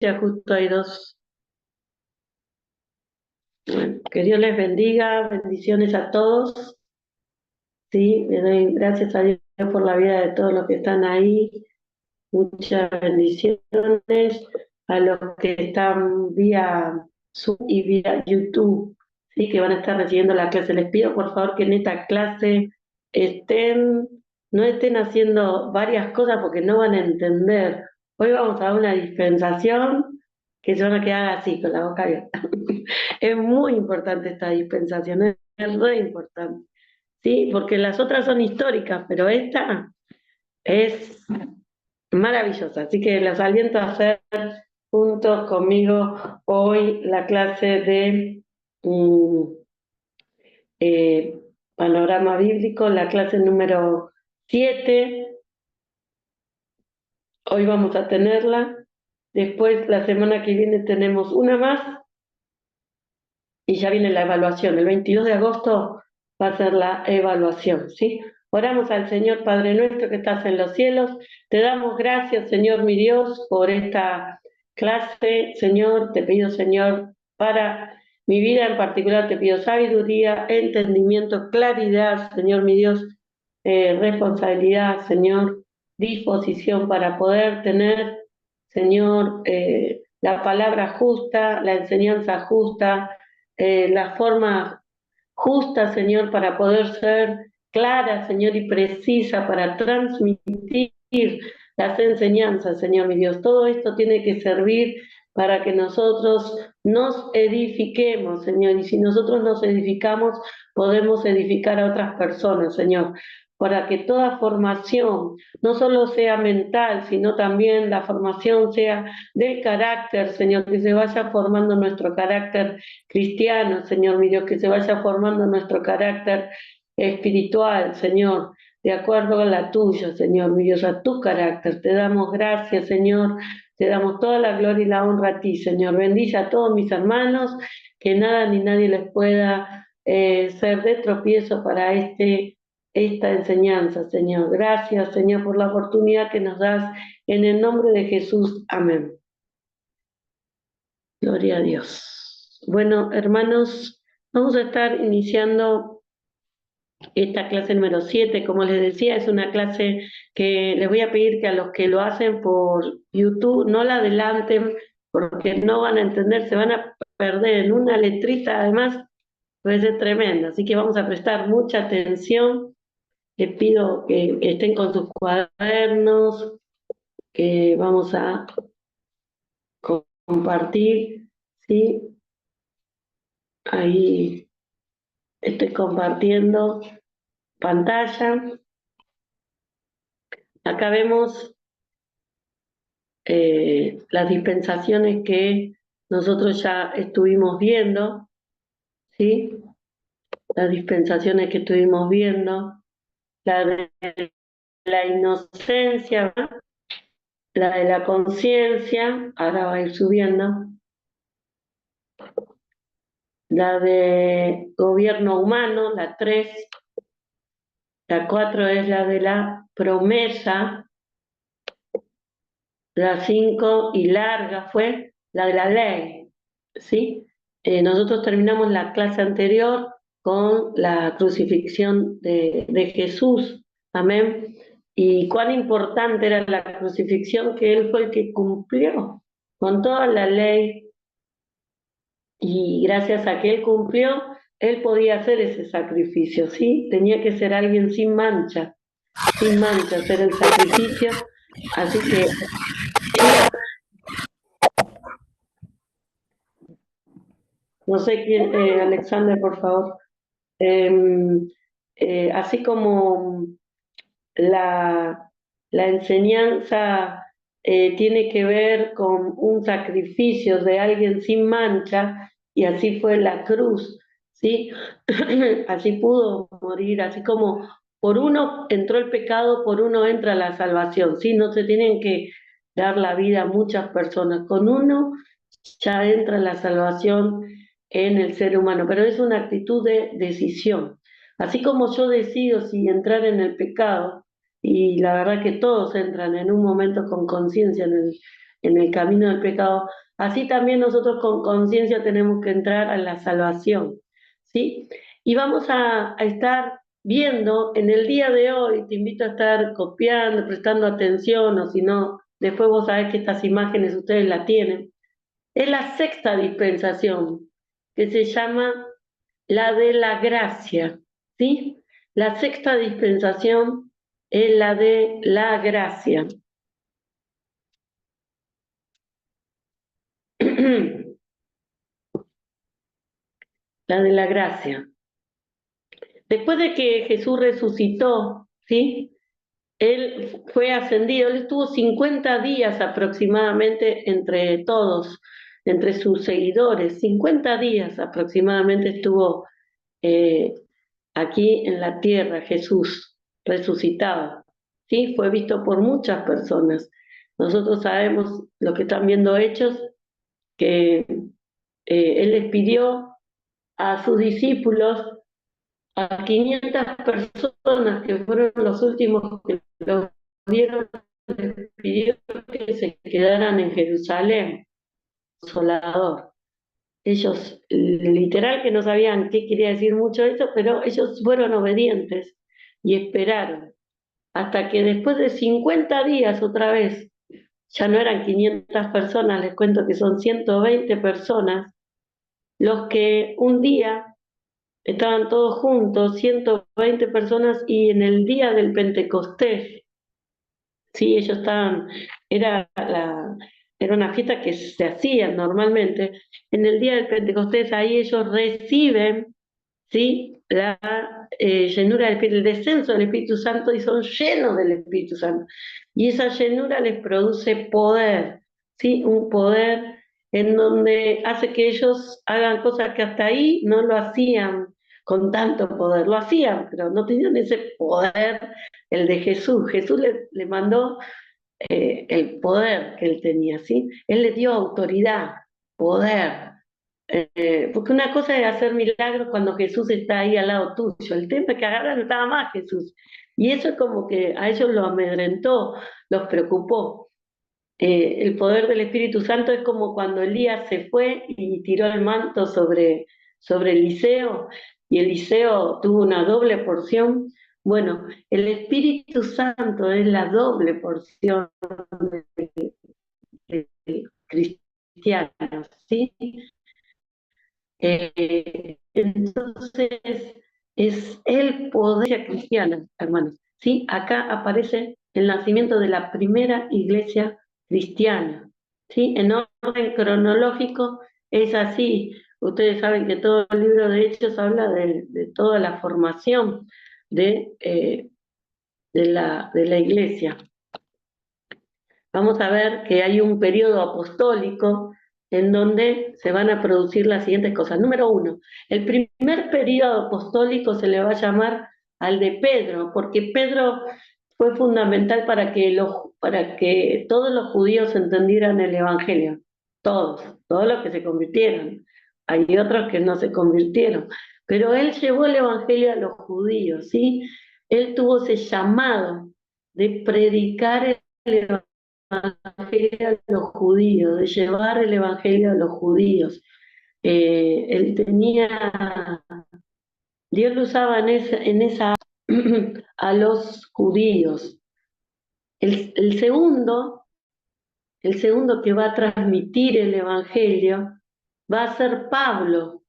Ya justo hay dos. Bueno, que Dios les bendiga, bendiciones a todos. Sí, le doy gracias a Dios por la vida de todos los que están ahí. Muchas bendiciones a los que están vía Zoom y vía YouTube, sí, que van a estar recibiendo la clase. Les pido por favor que en esta clase estén, no estén haciendo varias cosas porque no van a entender. Hoy vamos a dar una dispensación que se van a quedar así, con la boca abierta. Es muy importante esta dispensación, es re importante, ¿sí? Porque las otras son históricas, pero esta es maravillosa. Así que los aliento a hacer juntos conmigo hoy la clase de mm, eh, panorama bíblico, la clase número 7. Hoy vamos a tenerla. Después, la semana que viene, tenemos una más y ya viene la evaluación. El 22 de agosto va a ser la evaluación, ¿sí? Oramos al Señor Padre nuestro que estás en los cielos. Te damos gracias, Señor mi Dios, por esta clase. Señor, te pido, Señor, para mi vida en particular, te pido sabiduría, entendimiento, claridad, Señor mi Dios, responsabilidad, Señor, disposición para poder tener, Señor, la palabra justa, la enseñanza justa, la forma justa, Señor, para poder ser clara, Señor, y precisa para transmitir las enseñanzas, Señor mi Dios. Todo esto tiene que servir para que nosotros nos edifiquemos, Señor, y si nosotros nos edificamos, podemos edificar a otras personas, Señor, para que toda formación no solo sea mental, sino también la formación sea del carácter, Señor, que se vaya formando nuestro carácter cristiano, Señor mi Dios, que se vaya formando nuestro carácter espiritual, Señor, de acuerdo a la tuya, Señor mi Dios, a tu carácter. Te damos gracias, Señor, te damos toda la gloria y la honra a ti, Señor. Bendice a todos mis hermanos, que nada ni nadie les pueda ser de tropiezo para esta enseñanza, Señor. Gracias, Señor, por la oportunidad que nos das. En el nombre de Jesús, amén. Gloria a Dios. Bueno, hermanos, vamos a estar iniciando esta clase número 7. Como les decía, es una clase que les voy a pedir que a los que lo hacen por YouTube no la adelanten porque no van a entender, se van a perder en una letrita, además puede ser tremenda. Así que vamos a prestar mucha atención. Les pido que estén con sus cuadernos, que vamos a compartir, ¿sí? Ahí estoy compartiendo pantalla. Acá vemos las dispensaciones que nosotros ya estuvimos viendo, ¿sí? Las dispensaciones que estuvimos viendo, la de la inocencia, ¿verdad? La de la conciencia, ahora va a ir subiendo, la de gobierno humano, la 3, la 4 es la de la promesa, la 5 y larga fue la de la ley, ¿sí? Nosotros terminamos la clase anterior con la crucifixión de Jesús, amén. Y cuán importante era la crucifixión, que Él fue el que cumplió con toda la ley, y gracias a que Él cumplió, Él podía hacer ese sacrificio, ¿sí? Tenía que ser alguien sin mancha hacer el sacrificio, así que no sé quién, Alexander, por favor. Así como la enseñanza tiene que ver con un sacrificio de alguien sin mancha, y así fue la cruz, ¿sí? Así pudo morir, así como por uno entró el pecado, por uno entra la salvación, ¿sí? No se tienen que dar la vida a muchas personas, con uno ya entra la salvación en el ser humano, pero es una actitud de decisión. Así como yo decido si entrar en el pecado, y la verdad que todos entran en un momento con conciencia en el camino del pecado, así también nosotros con conciencia tenemos que entrar a la salvación, ¿sí? Y vamos a estar viendo en el día de hoy, te invito a estar copiando, prestando atención, o si no, después vos sabés que estas imágenes ustedes las tienen, es la sexta dispensación, que se llama la de la gracia, ¿sí? La sexta dispensación es la de la gracia. La de la gracia. Después de que Jesús resucitó, ¿sí? Él fue ascendido, él estuvo 50 días aproximadamente entre todos, entre sus seguidores, 50 días aproximadamente estuvo eh, aquí en la tierra Jesús resucitado, ¿sí? Fue visto por muchas personas. Nosotros sabemos lo que están viendo Hechos, que él les pidió a sus discípulos, a 500 personas que fueron los últimos que lo vieron, les pidió que se quedaran en Jerusalén, consolador. Ellos, literal que no sabían qué quería decir mucho eso, pero ellos fueron obedientes y esperaron, hasta que después de 50 días otra vez, ya no eran 500 personas, les cuento que son 120 personas, los que un día estaban todos juntos, 120 personas, y en el día del Pentecostés, sí, ellos estaban, era, era una fiesta que se hacía normalmente, en el día del Pentecostés ahí ellos reciben, sí, la llenura del Espíritu, el descenso del Espíritu Santo, y son llenos del Espíritu Santo. Y esa llenura les produce poder, sí, un poder en donde hace que ellos hagan cosas que hasta ahí no lo hacían con tanto poder. Lo hacían, pero no tenían ese poder, el de Jesús. Jesús le mandó el poder que él tenía, ¿sí? Él le dio autoridad, poder. Porque una cosa es hacer milagros cuando Jesús está ahí al lado tuyo. El tema es que ahora no estaba más Jesús. Y eso es como que a ellos los amedrentó, los preocupó. El poder del Espíritu Santo es como cuando Elías se fue y tiró el manto sobre Eliseo, y Eliseo tuvo una doble porción. Bueno, el Espíritu Santo es la doble porción de cristianos, ¿sí? Entonces, es el poder cristiana, hermanos. ¿Sí? Acá aparece el nacimiento de la primera iglesia cristiana. ¿Sí? En orden cronológico es así. Ustedes saben que todo el libro de Hechos habla de toda la formación de la iglesia. Vamos a ver que hay un periodo apostólico en donde se van a producir las siguientes cosas. Número uno, el primer periodo apostólico se le va a llamar al de Pedro, porque Pedro fue fundamental para que todos los judíos entendieran el Evangelio, todos los que se convirtieron. Hay otros que no se convirtieron, pero él llevó el Evangelio a los judíos, ¿sí? Él tuvo ese llamado de predicar el Evangelio a los judíos, de llevar el Evangelio a los judíos. Él tenía, Dios lo usaba en esa a los judíos. El segundo, el segundo que va a transmitir el Evangelio va a ser Pablo,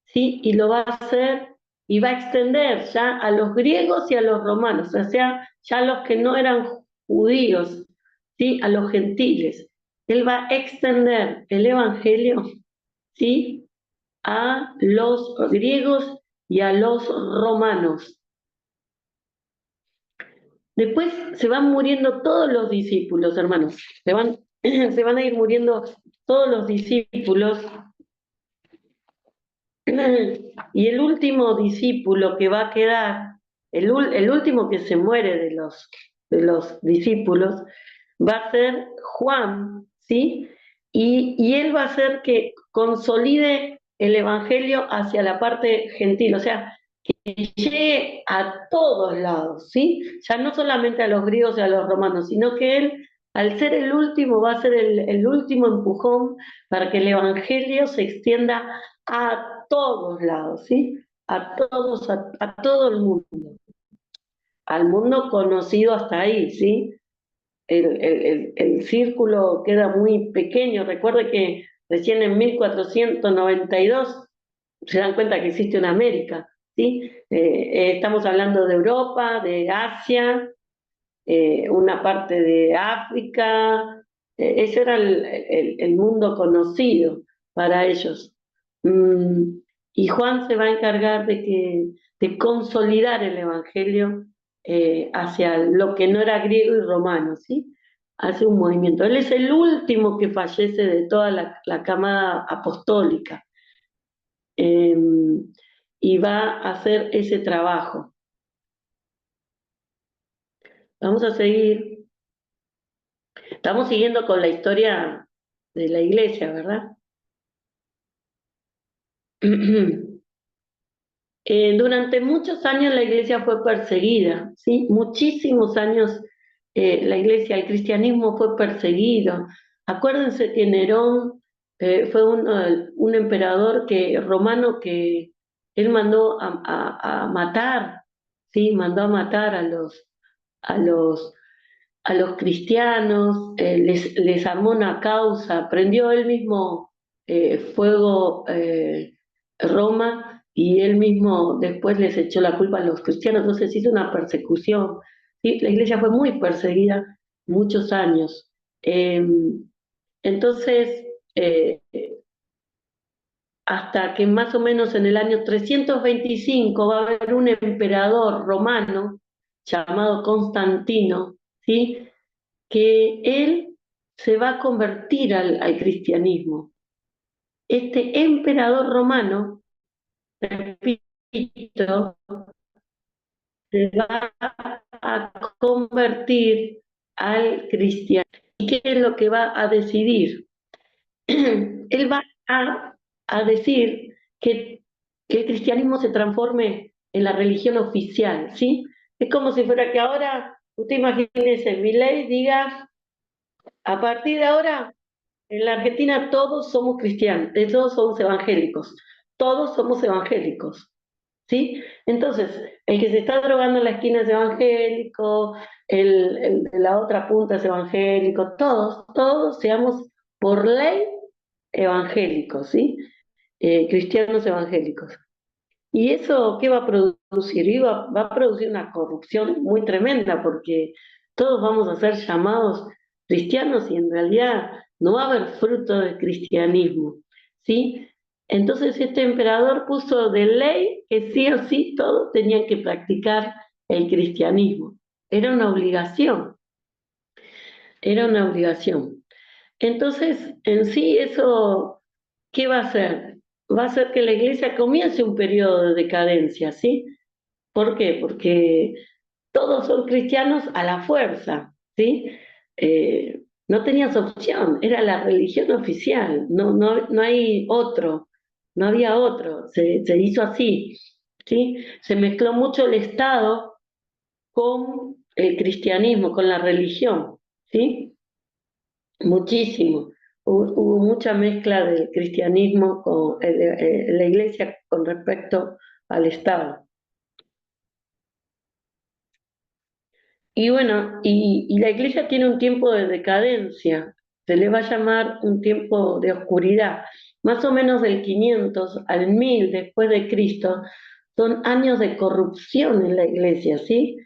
¿sí? Y lo va a hacer y va a extender ya a los griegos y a los romanos, o sea, ya a los que no eran judíos, ¿sí? A los gentiles. Él va a extender el Evangelio, ¿sí? A los griegos y a los romanos. Después se van muriendo todos los discípulos, hermanos. Se van a ir muriendo todos los discípulos. Y el último discípulo que va a quedar, el último que se muere de los discípulos, va a ser Juan, ¿sí? Y él va a hacer que consolide el Evangelio hacia la parte gentil, o sea, que llegue a todos lados, ¿sí? Ya no solamente a los griegos y a los romanos, sino que él Al ser el último, va a ser el último empujón para que el Evangelio se extienda a todos lados, ¿sí? A todos, a todo el mundo, al mundo conocido hasta ahí, ¿sí? El círculo queda muy pequeño. Recuerde que recién en 1492 se dan cuenta que existe una América, ¿sí? Estamos hablando de Europa, de Asia, una parte de África, ese era el mundo conocido para ellos. Mm, y Juan se va a encargar de consolidar el Evangelio hacia lo que no era griego y romano, ¿sí? Hace un movimiento. Él es el último que fallece de toda la camada apostólica eh, y va a hacer ese trabajo. Vamos a seguir. Estamos siguiendo con la historia de la iglesia, ¿verdad? Durante muchos años la iglesia fue perseguida, ¿sí? Muchísimos años la iglesia, el cristianismo fue perseguido. Acuérdense que Nerón fue un emperador romano que él mandó a matar, ¿sí? Mandó a matar a los a los cristianos, les armó una causa, prendió él mismo fuego Roma y él mismo después les echó la culpa a los cristianos, entonces hizo una persecución. ¿Sí? La iglesia fue muy perseguida muchos años. Eh, entonces, eh, hasta que más o menos en el año 325 va a haber un emperador romano llamado Constantino, ¿sí? Que él se va a convertir al cristianismo. Este emperador romano, repito, se va a convertir al cristianismo. ¿Y qué es lo que va a decidir? Él va a decir que el cristianismo se transforme en la religión oficial, ¿sí? Es como si fuera que ahora, usted imagínese, Milei diga, a partir de ahora en la Argentina todos somos cristianos, todos somos evangélicos, todos somos evangélicos, ¿sí? Entonces, el que se está drogando en la esquina es evangélico, el de la otra punta es evangélico, todos seamos por ley evangélicos, ¿sí? Cristianos evangélicos. ¿Y eso qué va a producir? Va a producir una corrupción muy tremenda porque todos vamos a ser llamados cristianos y en realidad no va a haber fruto del cristianismo, ¿sí? Entonces este emperador puso de ley que sí o sí todos tenían que practicar el cristianismo. Era una obligación, era una obligación. Entonces, en sí eso, ¿qué va a hacer? Va a hacer que la iglesia comience un periodo de decadencia, ¿sí? ¿Por qué? Porque todos son cristianos a la fuerza, ¿sí? No tenías opción, era la religión oficial, no hay otro, no había otro, se hizo así, ¿sí? Se mezcló mucho el Estado con el cristianismo, con la religión, ¿sí? Muchísimo. Hubo mucha mezcla del cristianismo con la iglesia con respecto al Estado. Y bueno, y la iglesia tiene un tiempo de decadencia, se le va a llamar un tiempo de oscuridad. Más o menos del 500 al 1000 después de Cristo son años de corrupción en la iglesia, ¿sí?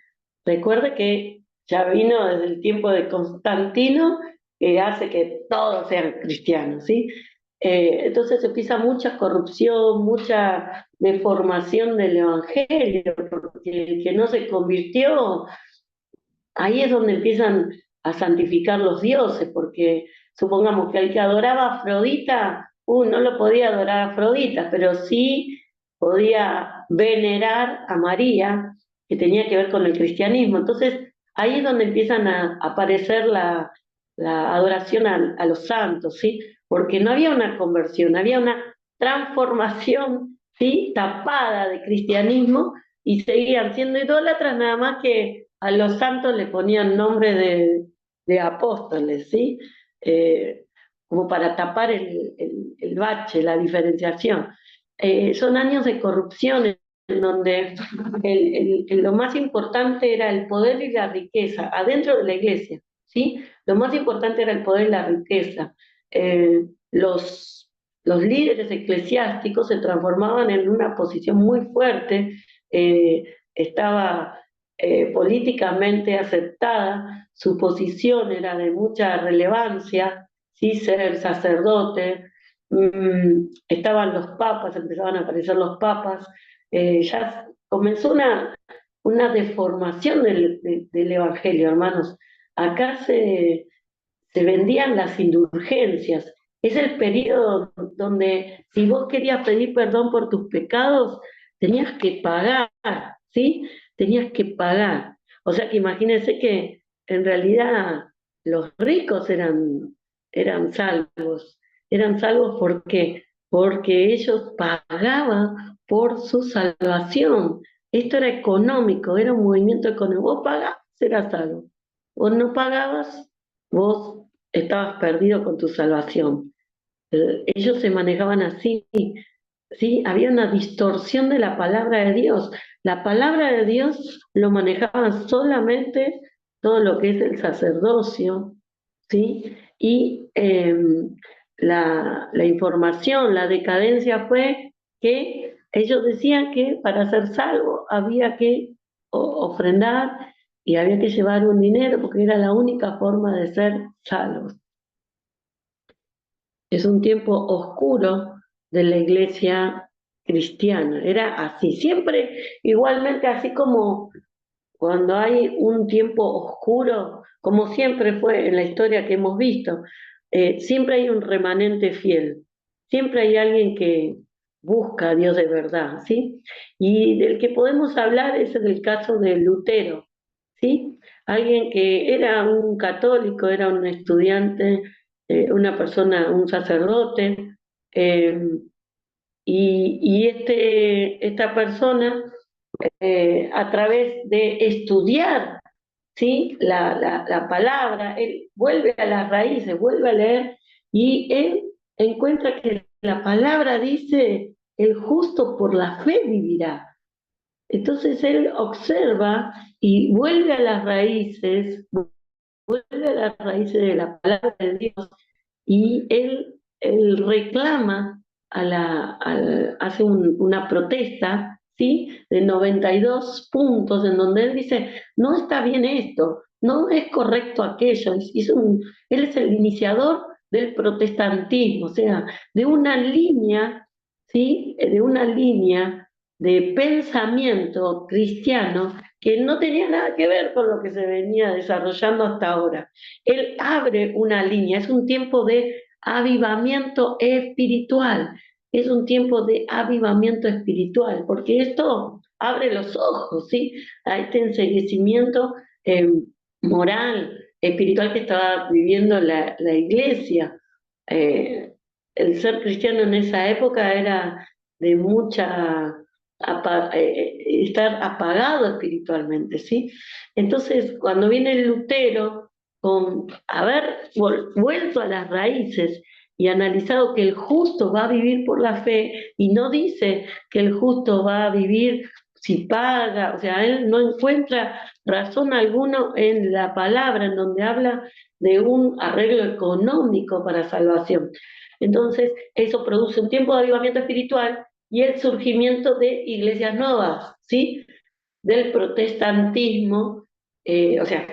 Recuerde que ya vino desde el tiempo de Constantino, que hace que todos sean cristianos, ¿sí? Entonces empieza mucha corrupción, mucha deformación del evangelio, porque el que no se convirtió ahí es donde empiezan a santificar los dioses, porque supongamos que el que adoraba a Afrodita, no lo podía adorar a Afrodita, pero sí podía venerar a María, que tenía que ver con el cristianismo. Entonces, ahí es donde empiezan a aparecer la adoración a los santos, ¿sí? Porque no había una conversión, había una transformación, ¿sí? Tapada de cristianismo y seguían siendo idólatras, nada más que a los santos le ponían nombre de apóstoles, ¿sí? Eh, como para tapar el bache, la diferenciación. Son años de corrupción en donde lo más importante era el poder y la riqueza, adentro de la iglesia, ¿sí? Lo más importante era el poder y la riqueza. Eh, los, los líderes eclesiásticos se transformaban en una posición muy fuerte, estaba políticamente aceptada, su posición era de mucha relevancia, sí, ser sacerdote, estaban los papas, empezaban a aparecer los papas, ya comenzó una deformación del Evangelio, hermanos. Acá se vendían las indulgencias. Es el periodo donde si vos querías pedir perdón por tus pecados, tenías que pagar, ¿sí? Tenías que pagar. O sea que imagínense que en realidad los ricos eran salvos porque ellos pagaban por su salvación. Esto era económico, era un movimiento económico. Vos pagabas, eras salvo. Vos no pagabas, vos estabas perdido con tu salvación. Ellos se manejaban así, ¿sí? Había una distorsión de la palabra de Dios. La palabra de Dios lo manejaban solamente todo lo que es el sacerdocio, ¿sí? Y la información, la decadencia fue que ellos decían que para ser salvo había que ofrendar y había que llevar un dinero porque era la única forma de ser salvos. Es un tiempo oscuro de la iglesia cristiana. Era así, siempre igualmente así como cuando hay un tiempo oscuro, como siempre fue en la historia que hemos visto, siempre hay un remanente fiel, siempre hay alguien que busca a Dios de verdad, ¿sí? Y del que podemos hablar es en el caso de Lutero, ¿sí? Alguien que era un católico, era un estudiante, una persona, un sacerdote, eh, esta persona a través de estudiar, ¿sí? La palabra, él vuelve a las raíces, vuelve a leer y él encuentra que la palabra dice, el justo por la fe vivirá. Entonces él observa y vuelve a las raíces de la palabra de Dios y él reclama hace una protesta, ¿sí? De 92 puntos en donde él dice, no está bien esto, no es correcto aquello. Él es el iniciador del protestantismo, o sea, de una línea, ¿sí? De una línea de pensamiento cristiano que no tenía nada que ver con lo que se venía desarrollando hasta ahora. Él abre una línea, es un tiempo de avivamiento espiritual, es un tiempo de avivamiento espiritual, porque esto abre los ojos, ¿sí? A este enseguecimiento eh, moral, espiritual que estaba viviendo la iglesia. Eh, el ser cristiano en esa época era de estar apagado espiritualmente, ¿sí? Entonces, cuando viene el Lutero, con haber vuelto a las raíces y analizado que el justo va a vivir por la fe y no dice que el justo va a vivir si paga, o sea, él no encuentra razón alguna en la palabra en donde habla de un arreglo económico para salvación. Entonces, eso produce un tiempo de avivamiento espiritual y el surgimiento de iglesias nuevas, ¿sí? Del protestantismo, o sea,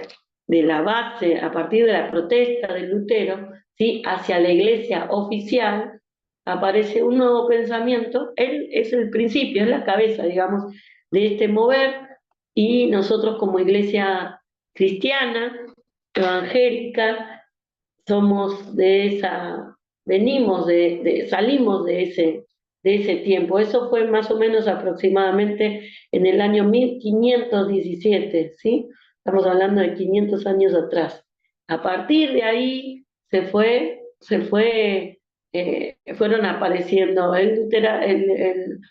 de la base, a partir de la protesta de Lutero, ¿sí? Hacia la iglesia oficial, aparece un nuevo pensamiento, él es el principio, es la cabeza, digamos, de este mover, y nosotros como iglesia cristiana, evangélica, somos venimos salimos de ese tiempo. Eso fue más o menos aproximadamente en el año 1517, ¿sí? Estamos hablando de 500 años atrás. A partir de ahí fueron apareciendo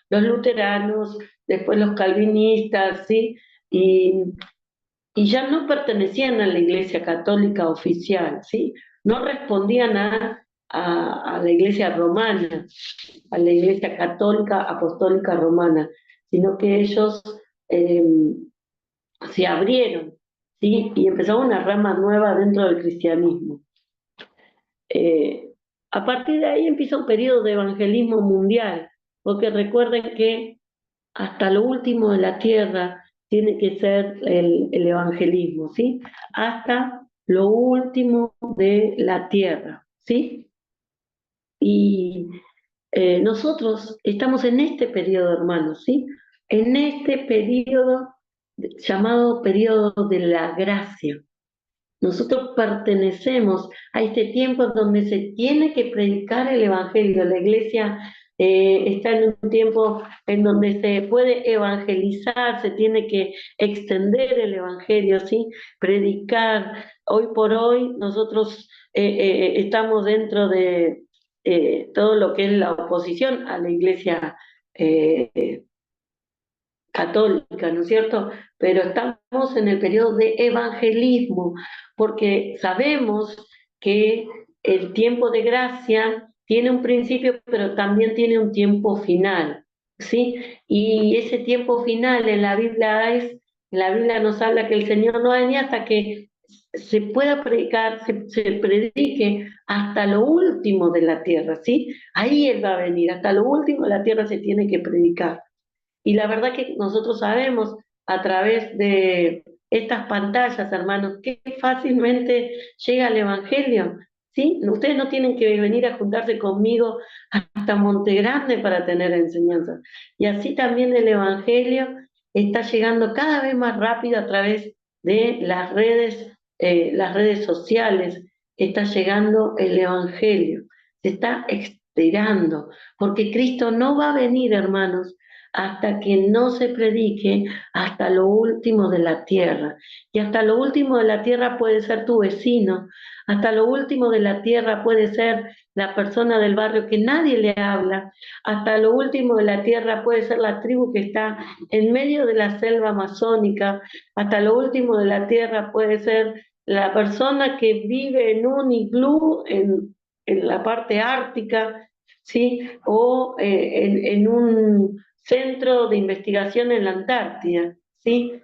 los luteranos, después los calvinistas, ¿sí? Y y ya no pertenecían a la Iglesia Católica oficial, ¿sí? No respondían a la Iglesia romana, a la Iglesia Católica Apostólica Romana, sino que ellos eh, se abrieron, ¿sí? Y empezó una rama nueva dentro del cristianismo. Eh, a partir de ahí empieza un periodo de evangelismo mundial, porque recuerden que hasta lo último de la tierra tiene que ser el evangelismo, ¿sí? Hasta lo último de la tierra, ¿sí? Y nosotros estamos en este periodo, hermanos, ¿sí? En este periodo llamado periodo de la gracia. Nosotros pertenecemos a este tiempo donde se tiene que predicar el Evangelio. La iglesia está en un tiempo en donde se puede evangelizar, se tiene que extender el Evangelio, ¿sí? Predicar. Hoy por hoy nosotros estamos dentro de todo lo que es la oposición a la iglesia eh, católica, ¿no es cierto? Pero estamos en el periodo de evangelismo, porque sabemos que el tiempo de gracia tiene un principio, pero también tiene un tiempo final, ¿sí? Y ese tiempo final en la Biblia nos habla que el Señor no va a venir hasta que se pueda predicar, se predique hasta lo último de la tierra, ¿sí? Ahí Él va a venir, hasta lo último de la tierra se tiene que predicar. Y la verdad que nosotros sabemos a través de estas pantallas, hermanos, que fácilmente llega el Evangelio, ¿sí? Ustedes no tienen que venir a juntarse conmigo hasta Monte Grande para tener enseñanza. Y así también el Evangelio está llegando cada vez más rápido a través de las redes sociales, está llegando el Evangelio, se está estirando, porque Cristo no va a venir, hermanos, hasta que no se predique hasta lo último de la tierra. Y hasta lo último de la tierra puede ser tu vecino, hasta lo último de la tierra puede ser la persona del barrio que nadie le habla, hasta lo último de la tierra puede ser la tribu que está en medio de la selva amazónica, hasta lo último de la tierra puede ser la persona que vive en un iglú en la parte ártica, ¿sí? O en un centro de investigación en la Antártida, ¿sí?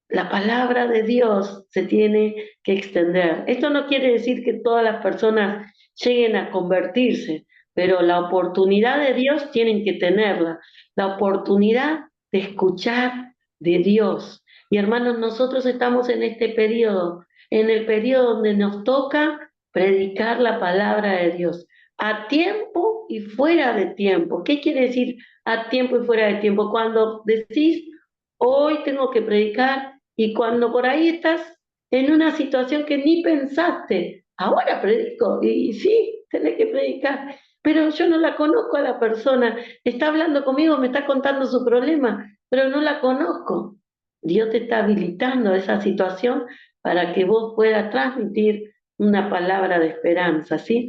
La palabra de Dios se tiene que extender. Esto no quiere decir que todas las personas lleguen a convertirse, pero la oportunidad de Dios tienen que tenerla, la oportunidad de escuchar de Dios. Y hermanos, nosotros estamos en este periodo, en el periodo donde nos toca predicar la palabra de Dios, a tiempo y fuera de tiempo. ¿Qué quiere decir a tiempo y fuera de tiempo? Cuando decís, hoy tengo que predicar, y cuando por ahí estás en una situación que ni pensaste, ahora predico, y sí, tenés que predicar, pero yo no la conozco a la persona, está hablando conmigo, me está contando su problema, pero no la conozco. Dios te está habilitando a esa situación para que vos puedas transmitir una palabra de esperanza, ¿sí?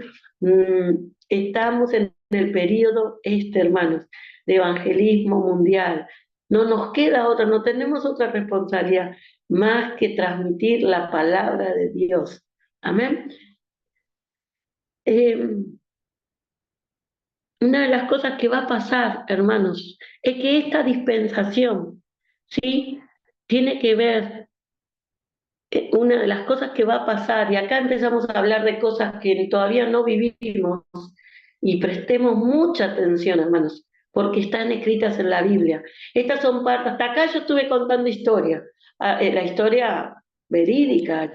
Estamos en el periodo este, hermanos, de evangelismo mundial. No nos queda otra, no tenemos otra responsabilidad más que transmitir la palabra de Dios. Amén. Eh, una de las cosas que va a pasar, hermanos, es que esta dispensación, ¿sí? Tiene que ver, una de las cosas que va a pasar, y acá empezamos a hablar de cosas que todavía no vivimos, y prestemos mucha atención, hermanos, porque están escritas en la Biblia. Estas son partes, hasta acá yo estuve contando historia, la historia verídica,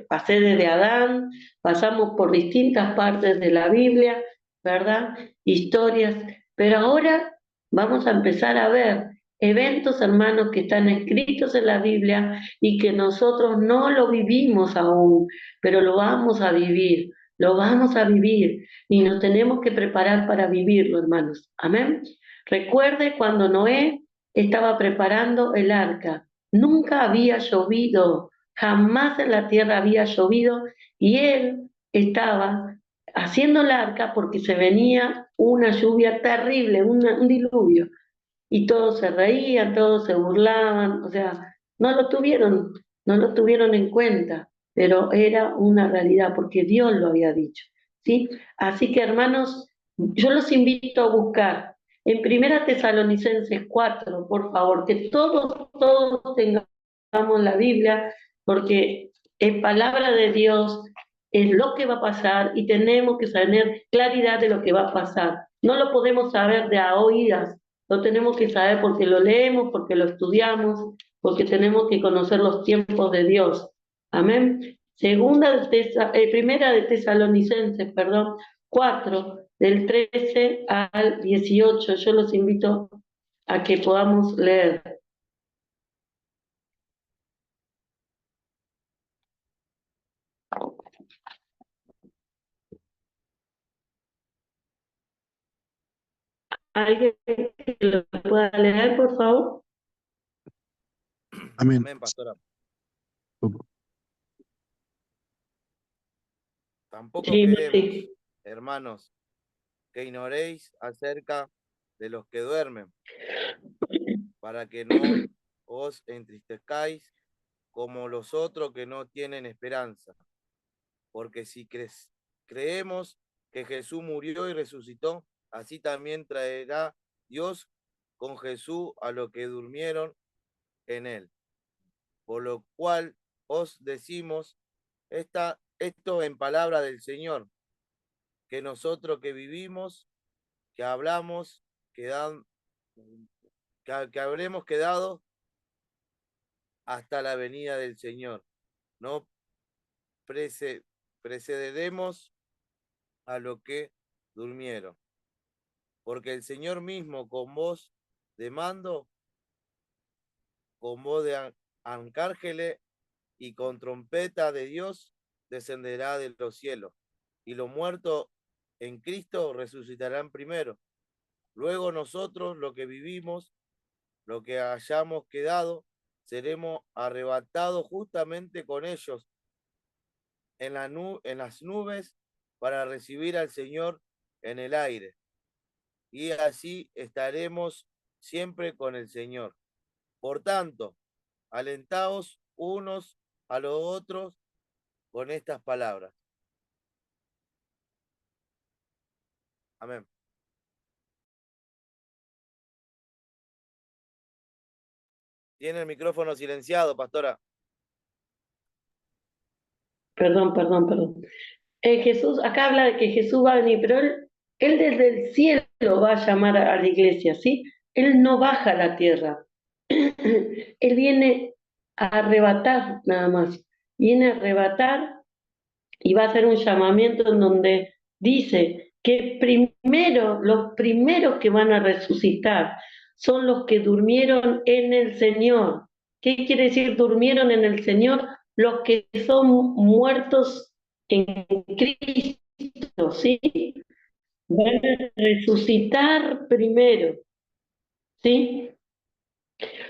pasé desde Adán, pasamos por distintas partes de la Biblia, ¿verdad? Historias, pero ahora vamos a empezar a ver eventos, hermanos, que están escritos en la Biblia y que nosotros no lo vivimos aún, pero lo vamos a vivir, lo vamos a vivir y nos tenemos que preparar para vivirlo, hermanos. Amén. Recuerde cuando Noé estaba preparando el arca, nunca había llovido, jamás en la tierra había llovido y él estaba haciendo el arca porque se venía una lluvia terrible, un diluvio y todos se reían, todos se burlaban, o sea, no lo tuvieron. no lo tuvieron en cuenta, pero era una realidad porque Dios lo había dicho, ¿sí? Así que hermanos, yo los invito a buscar en Primera Tesalonicenses 4, por favor, que todos tengamos la Biblia, porque es palabra de Dios, es lo que va a pasar y tenemos que tener claridad de lo que va a pasar. No lo podemos saber de a oídas, lo tenemos que saber porque lo leemos, porque lo estudiamos, porque tenemos que conocer los tiempos de Dios. Amén. Primera de Tesalonicenses, perdón, 4, del 13 al 18. Yo los invito a que podamos leer. ¿Alguien que lo pueda leer, por favor? Amén. Amén, pastora. Tampoco Sí, queremos, sí. hermanos, que ignoréis acerca de los que duermen, para que no os entristezcáis como los otros que no tienen esperanza. Porque si creemos que Jesús murió y resucitó, así también traerá Dios con Jesús a los que durmieron en él. Por lo cual os decimos esto en palabra del Señor, que nosotros que vivimos, que hablamos, que habremos quedado hasta la venida del Señor. No precederemos a lo que durmieron, porque el Señor mismo con voz de mando, con voz de arcángeles y con trompeta de Dios, descenderá de los cielos, y los muertos en Cristo resucitarán primero. Luego nosotros, los que vivimos, lo que hayamos quedado, seremos arrebatados justamente con ellos en las nubes para recibir al Señor en el aire. Y así estaremos siempre con el Señor. Por tanto, alentaos unos a los otros con estas palabras. Amén. Tiene el micrófono silenciado, pastora. Perdón. Jesús, acá habla de que Jesús va a venir, pero él desde el cielo va a llamar a la iglesia, ¿sí? Él no baja a la tierra. Él viene a arrebatar nada más. Viene a arrebatar y va a hacer un llamamiento en donde dice que los primeros que van a resucitar son los que durmieron en el Señor. ¿Qué quiere decir durmieron en el Señor? Los que son muertos en Cristo, ¿sí? Van a resucitar primero, ¿sí?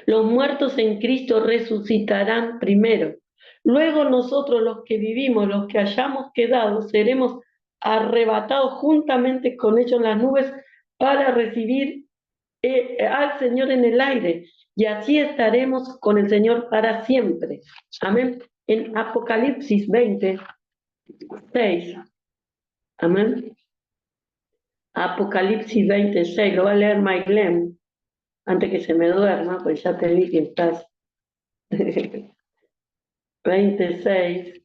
Los muertos en Cristo resucitarán primero. Luego nosotros los que vivimos, los que hayamos quedado, seremos arrebatados juntamente con ellos en las nubes para recibir al Señor en el aire. Y así estaremos con el Señor para siempre. Amén. En Apocalipsis 26. Amén. Apocalipsis 26. Lo va a leer Maylem antes que se me duerma, pues ya te vi que estás 26.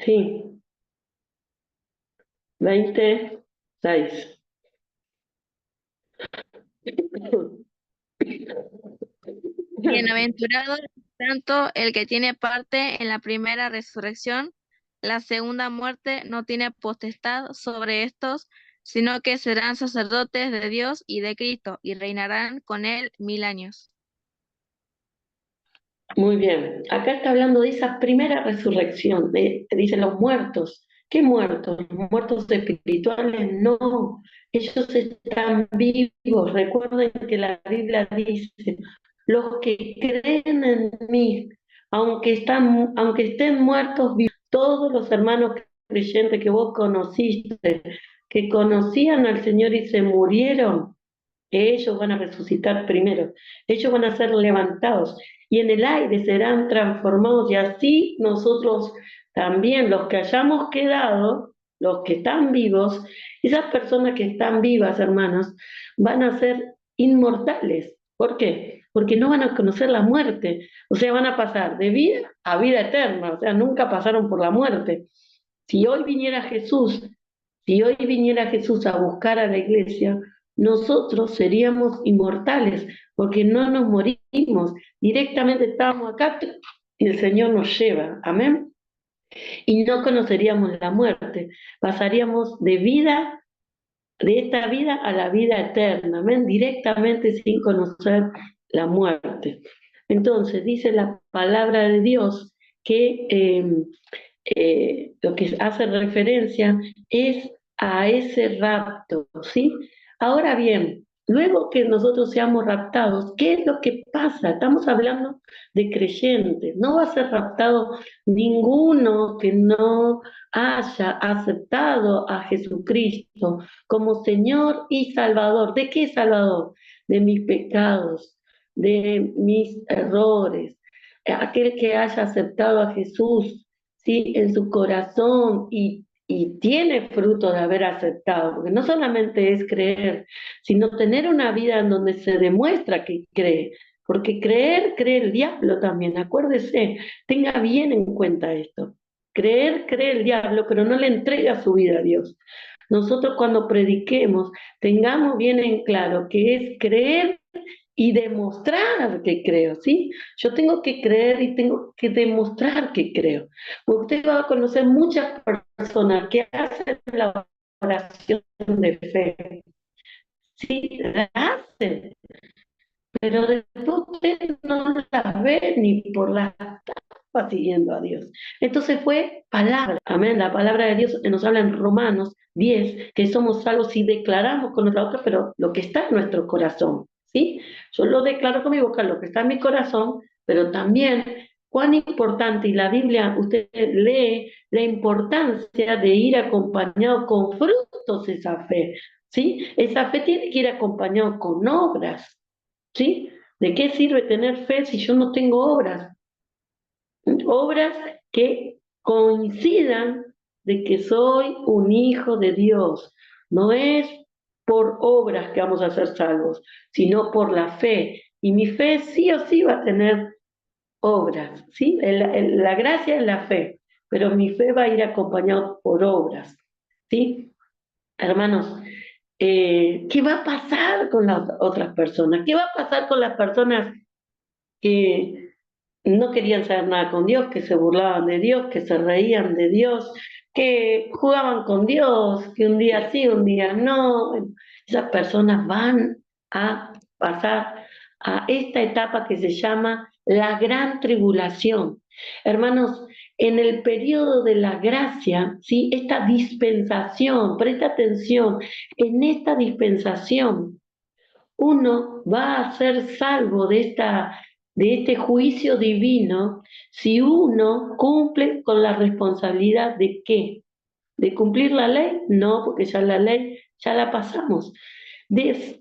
Sí, 26. Bienaventurado tanto el que tiene parte en la primera resurrección, la segunda muerte no tiene potestad sobre estos, sino que serán sacerdotes de Dios y de Cristo, y reinarán con él 1000 años. Muy bien. Acá está hablando de esa primera resurrección, dice los muertos. ¿Qué muertos? Muertos espirituales, no. Ellos están vivos. Recuerden que la Biblia dice, los que creen en mí, aunque estén muertos, todos los hermanos creyentes que vos conociste, que conocían al Señor y se murieron, ellos van a resucitar primero, ellos van a ser levantados y en el aire serán transformados y así nosotros también, los que hayamos quedado, los que están vivos, esas personas que están vivas, hermanos, van a ser inmortales. ¿Por qué? Porque no van a conocer la muerte, o sea, van a pasar de vida a vida eterna, o sea, nunca pasaron por la muerte. Si hoy viniera Jesús, si hoy viniera Jesús a buscar a la iglesia, nosotros seríamos inmortales, porque no nos morimos, directamente estábamos acá y el Señor nos lleva, amén. Y no conoceríamos la muerte, pasaríamos de vida, de esta vida a la vida eterna, amén, directamente sin conocer la muerte. Entonces dice la palabra de Dios que lo que hace referencia es a ese rapto, ¿sí? Ahora bien, luego que nosotros seamos raptados, ¿qué es lo que pasa? Estamos hablando de creyentes, no va a ser raptado ninguno que no haya aceptado a Jesucristo como Señor y Salvador. ¿De qué Salvador? De mis pecados, de mis errores. Aquel que haya aceptado a Jesús, ¿sí? En su corazón y tiene fruto de haber aceptado, porque no solamente es creer, sino tener una vida en donde se demuestra que cree, porque creer, cree el diablo también, acuérdese, tenga bien en cuenta esto. Creer, cree el diablo, pero no le entrega su vida a Dios. Nosotros cuando prediquemos, tengamos bien en claro que es creer y demostrar que creo, ¿sí? Yo tengo que creer y tengo que demostrar que creo. Usted va a conocer muchas personas que hacen la oración de fe, sí, la hacen, pero después usted no las ve ni por las tapas siguiendo a Dios. Entonces fue palabra, amén, la palabra de Dios nos habla en Romanos 10, que somos salvos si declaramos con nuestra boca, pero lo que está en nuestro corazón, ¿sí? Yo lo declaro con mi boca, lo que está en mi corazón, pero también cuán importante, y la Biblia, usted lee la importancia de ir acompañado con frutos esa fe, ¿sí? Esa fe tiene que ir acompañado con obras, ¿sí? ¿De qué sirve tener fe si yo no tengo obras? Obras que coincidan de que soy un hijo de Dios. No es por obras que vamos a ser salvos, sino por la fe. Y mi fe sí o sí va a tener obras, ¿sí? La gracia es la fe, pero mi fe va a ir acompañado por obras, ¿sí? Hermanos, ¿qué va a pasar con las otras personas? ¿Qué va a pasar con las personas que no querían saber nada con Dios, que se burlaban de Dios, que se reían de Dios, que jugaban con Dios, que un día sí, un día no? Esas personas van a pasar a esta etapa que se llama la gran tribulación. Hermanos, en el periodo de la gracia, ¿sí? Esta dispensación, presta atención, en esta dispensación uno va a ser salvo de este juicio divino si uno cumple con la responsabilidad de ¿qué? ¿De cumplir la ley? No, porque ya la ley ya la pasamos. De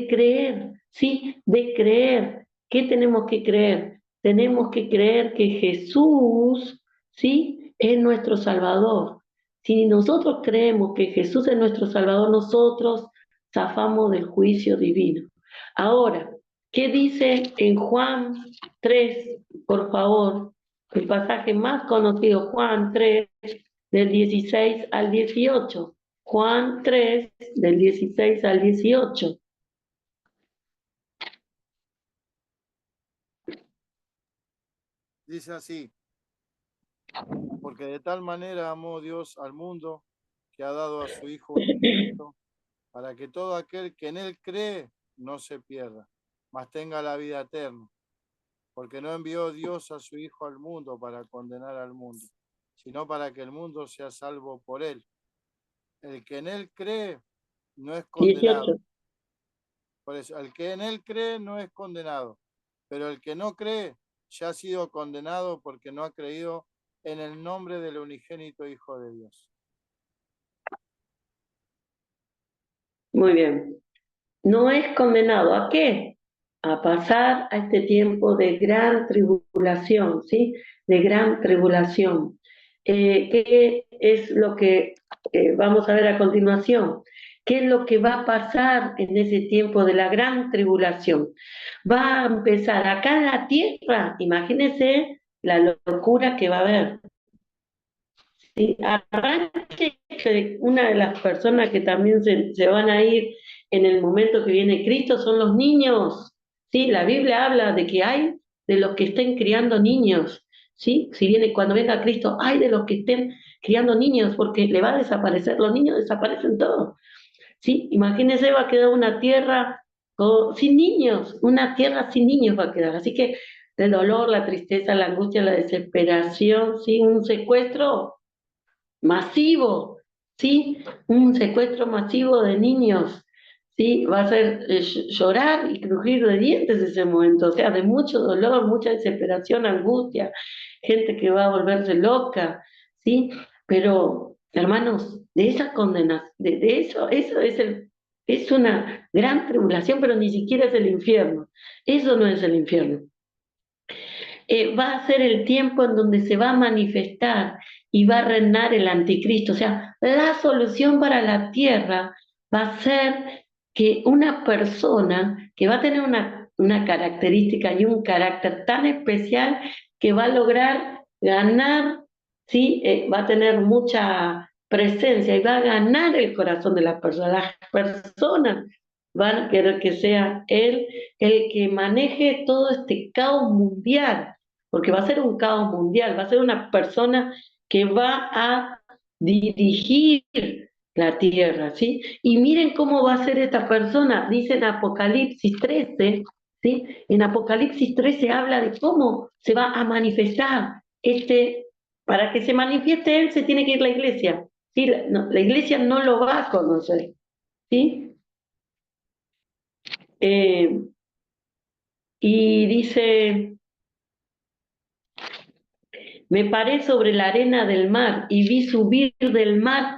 creer, ¿sí? De creer. ¿Qué tenemos que creer? Tenemos que creer que Jesús, ¿sí? Es nuestro Salvador. Si nosotros creemos que Jesús es nuestro Salvador, nosotros zafamos del juicio divino. Ahora, ¿qué dice en Juan 3, por favor? El pasaje más conocido, Juan 3, del 16 al 18. Juan 3, del 16 al 18. Dice así, porque de tal manera amó Dios al mundo que ha dado a su Hijo unigénito, para que todo aquel que en él cree no se pierda, mas tenga la vida eterna. Porque no envió Dios a su Hijo al mundo para condenar al mundo, sino para que el mundo sea salvo por él. El que en él cree no es 18. condenado. Por eso, el que en él cree no es condenado, pero el que no cree ya ha sido condenado porque no ha creído en el nombre del unigénito Hijo de Dios. Muy bien. No es condenado. ¿A qué? A pasar a este tiempo de gran tribulación, ¿sí? De gran tribulación. ¿Qué es lo que vamos a ver a continuación? ¿Qué es lo que va a pasar en ese tiempo de la gran tribulación? Va a empezar acá en la tierra, imagínense la locura que va a haber. Sí, arranque que una de las personas que también se van a ir en el momento que viene Cristo son los niños. Sí, la Biblia habla de que hay de los que estén criando niños. Sí, si viene cuando venga Cristo, hay de los que estén criando niños, porque le va a desaparecer, los niños desaparecen todos. Sí, imagínense, va a quedar una tierra sin niños, una tierra sin niños va a quedar. Así que el dolor, la tristeza, la angustia, la desesperación, sí, un secuestro masivo, ¿sí? Un secuestro masivo de niños, ¿sí? Va a ser llorar y crujir de dientes ese momento, o sea, de mucho dolor, mucha desesperación, angustia, gente que va a volverse loca, ¿sí? Pero, hermanos, de esa condena, de eso es una gran tribulación, pero ni siquiera es el infierno. Eso no es el infierno. Va a ser el tiempo en donde se va a manifestar y va a reinar el anticristo. O sea, la solución para la tierra va a ser que una persona que va a tener una característica y un carácter tan especial que va a lograr ganar, ¿sí? Va a tener mucha presencia y va a ganar el corazón de las personas. Las personas van a querer que sea él el que maneje todo este caos mundial, porque va a ser un caos mundial, va a ser una persona que va a dirigir la tierra, ¿sí? Y miren cómo va a ser esta persona, dice en Apocalipsis 13, ¿sí? En Apocalipsis 13 habla de cómo se va a manifestar para que se manifieste él se tiene que ir la iglesia, ¿sí? La iglesia no lo va a conocer, ¿sí? Y dice, me paré sobre la arena del mar y vi subir del mar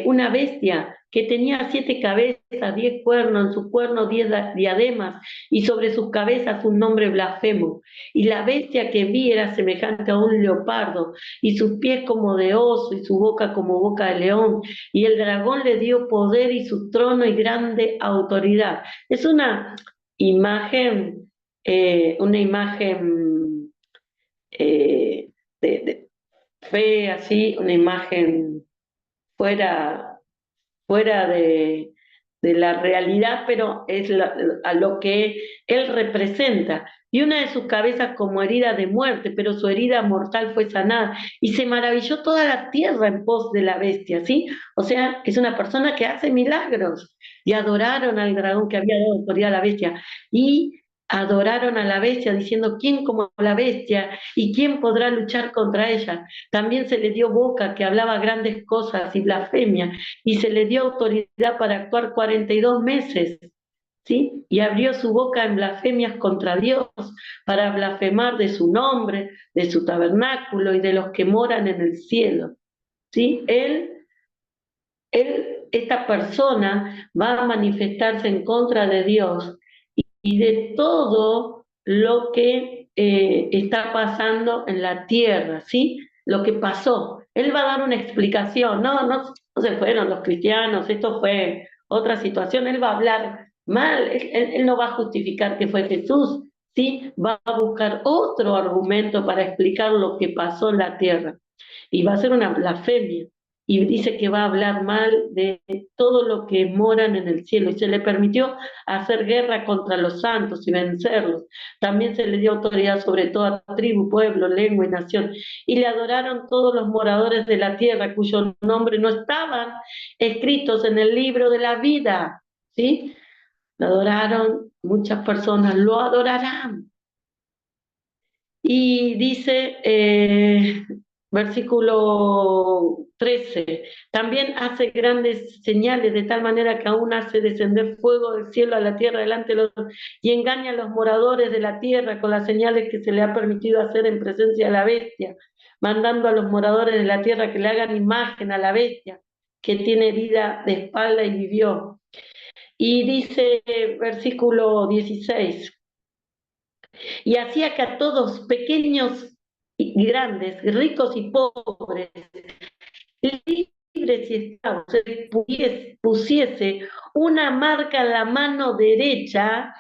una bestia que tenía 7 cabezas, 10 cuernos, en sus cuernos 10 diademas y sobre sus cabezas un nombre blasfemo. Y la bestia que vi era semejante a un leopardo y sus pies como de oso y su boca como boca de león. Y el dragón le dio poder y su trono y grande autoridad. Es una imagen eh, de fe, así, una imagen fuera, fuera de la realidad, pero es a lo que él representa. Y una de sus cabezas como herida de muerte, pero su herida mortal fue sanada. Y se maravilló toda la tierra en pos de la bestia, ¿sí? O sea, es una persona que hace milagros. Y adoraron al dragón que había dado autoridad a la bestia. Y adoraron a la bestia diciendo, ¿quién como la bestia? ¿Y quién podrá luchar contra ella? También se le dio boca que hablaba grandes cosas y blasfemia, y se le dio autoridad para actuar 42 meses, ¿sí? Y abrió su boca en blasfemias contra Dios, para blasfemar de su nombre, de su tabernáculo y de los que moran en el cielo, ¿sí? Esta persona va a manifestarse en contra de Dios y de todo lo que está pasando en la tierra, ¿sí? Lo que pasó. Él va a dar una explicación, no se fueron los cristianos, esto fue otra situación, él va a hablar mal, él no va a justificar que fue Jesús, ¿sí? Va a buscar otro argumento para explicar lo que pasó en la tierra. Y va a ser una blasfemia. Y dice que va a hablar mal de todo lo que moran en el cielo. Y se le permitió hacer guerra contra los santos y vencerlos. También se le dio autoridad sobre toda tribu, pueblo, lengua y nación. Y le adoraron todos los moradores de la tierra cuyo nombre no estaban escritos en el libro de la vida. ¿Sí? Lo adoraron, muchas personas lo adorarán. Y dice, versículo 13. También hace grandes señales de tal manera que aún hace descender fuego del cielo a la tierra delante de los y engaña a los moradores de la tierra con las señales que se le ha permitido hacer en presencia de la bestia, mandando a los moradores de la tierra que le hagan imagen a la bestia, que tiene vida de espalda y vivió. Y dice versículo 16, y hacía que a todos, pequeños y grandes, ricos y pobres, libres y esclavos, se pusiese una marca en la mano derecha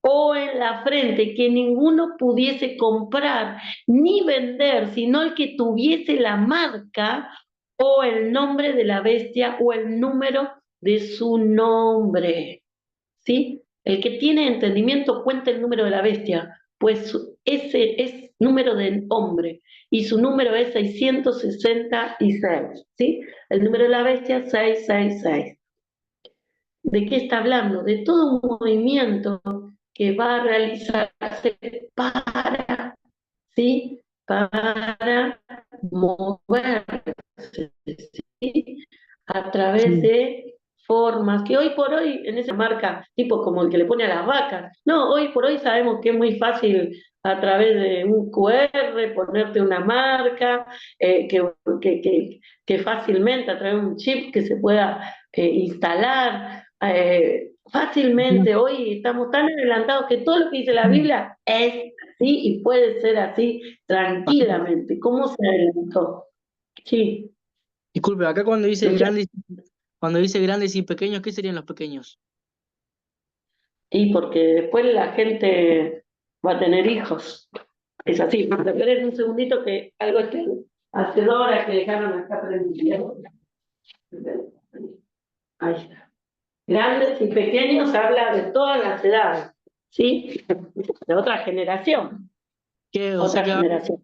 o en la frente, que ninguno pudiese comprar ni vender, sino el que tuviese la marca o el nombre de la bestia o el número de su nombre. ¿Sí? El que tiene entendimiento cuenta el número de la bestia, pues ese es número del hombre y su número es 666, ¿sí? El número de la bestia 666. ¿De qué está hablando? De todo un movimiento que va a realizarse para, ¿sí? Para moverse, ¿sí? A través Sí. de formas que hoy por hoy en esa marca, tipo como el que le pone a las vacas, no, hoy por hoy sabemos que es muy fácil a través de un QR ponerte una marca, que fácilmente a través de un chip que se pueda instalar fácilmente. Hoy estamos tan adelantados que todo lo que dice la Biblia es así y puede ser así tranquilamente. ¿Cómo se adelantó? Sí, Disculpe, acá cuando dice grandes y pequeños, ¿qué serían los pequeños? y porque después la gente va a tener hijos. Es así. Esperen un segundito que algo es hace 2 horas que dejaron acá prendido. Ahí está. Grandes y pequeños habla de todas las edades, ¿sí? De otra generación, O sea otra que generación.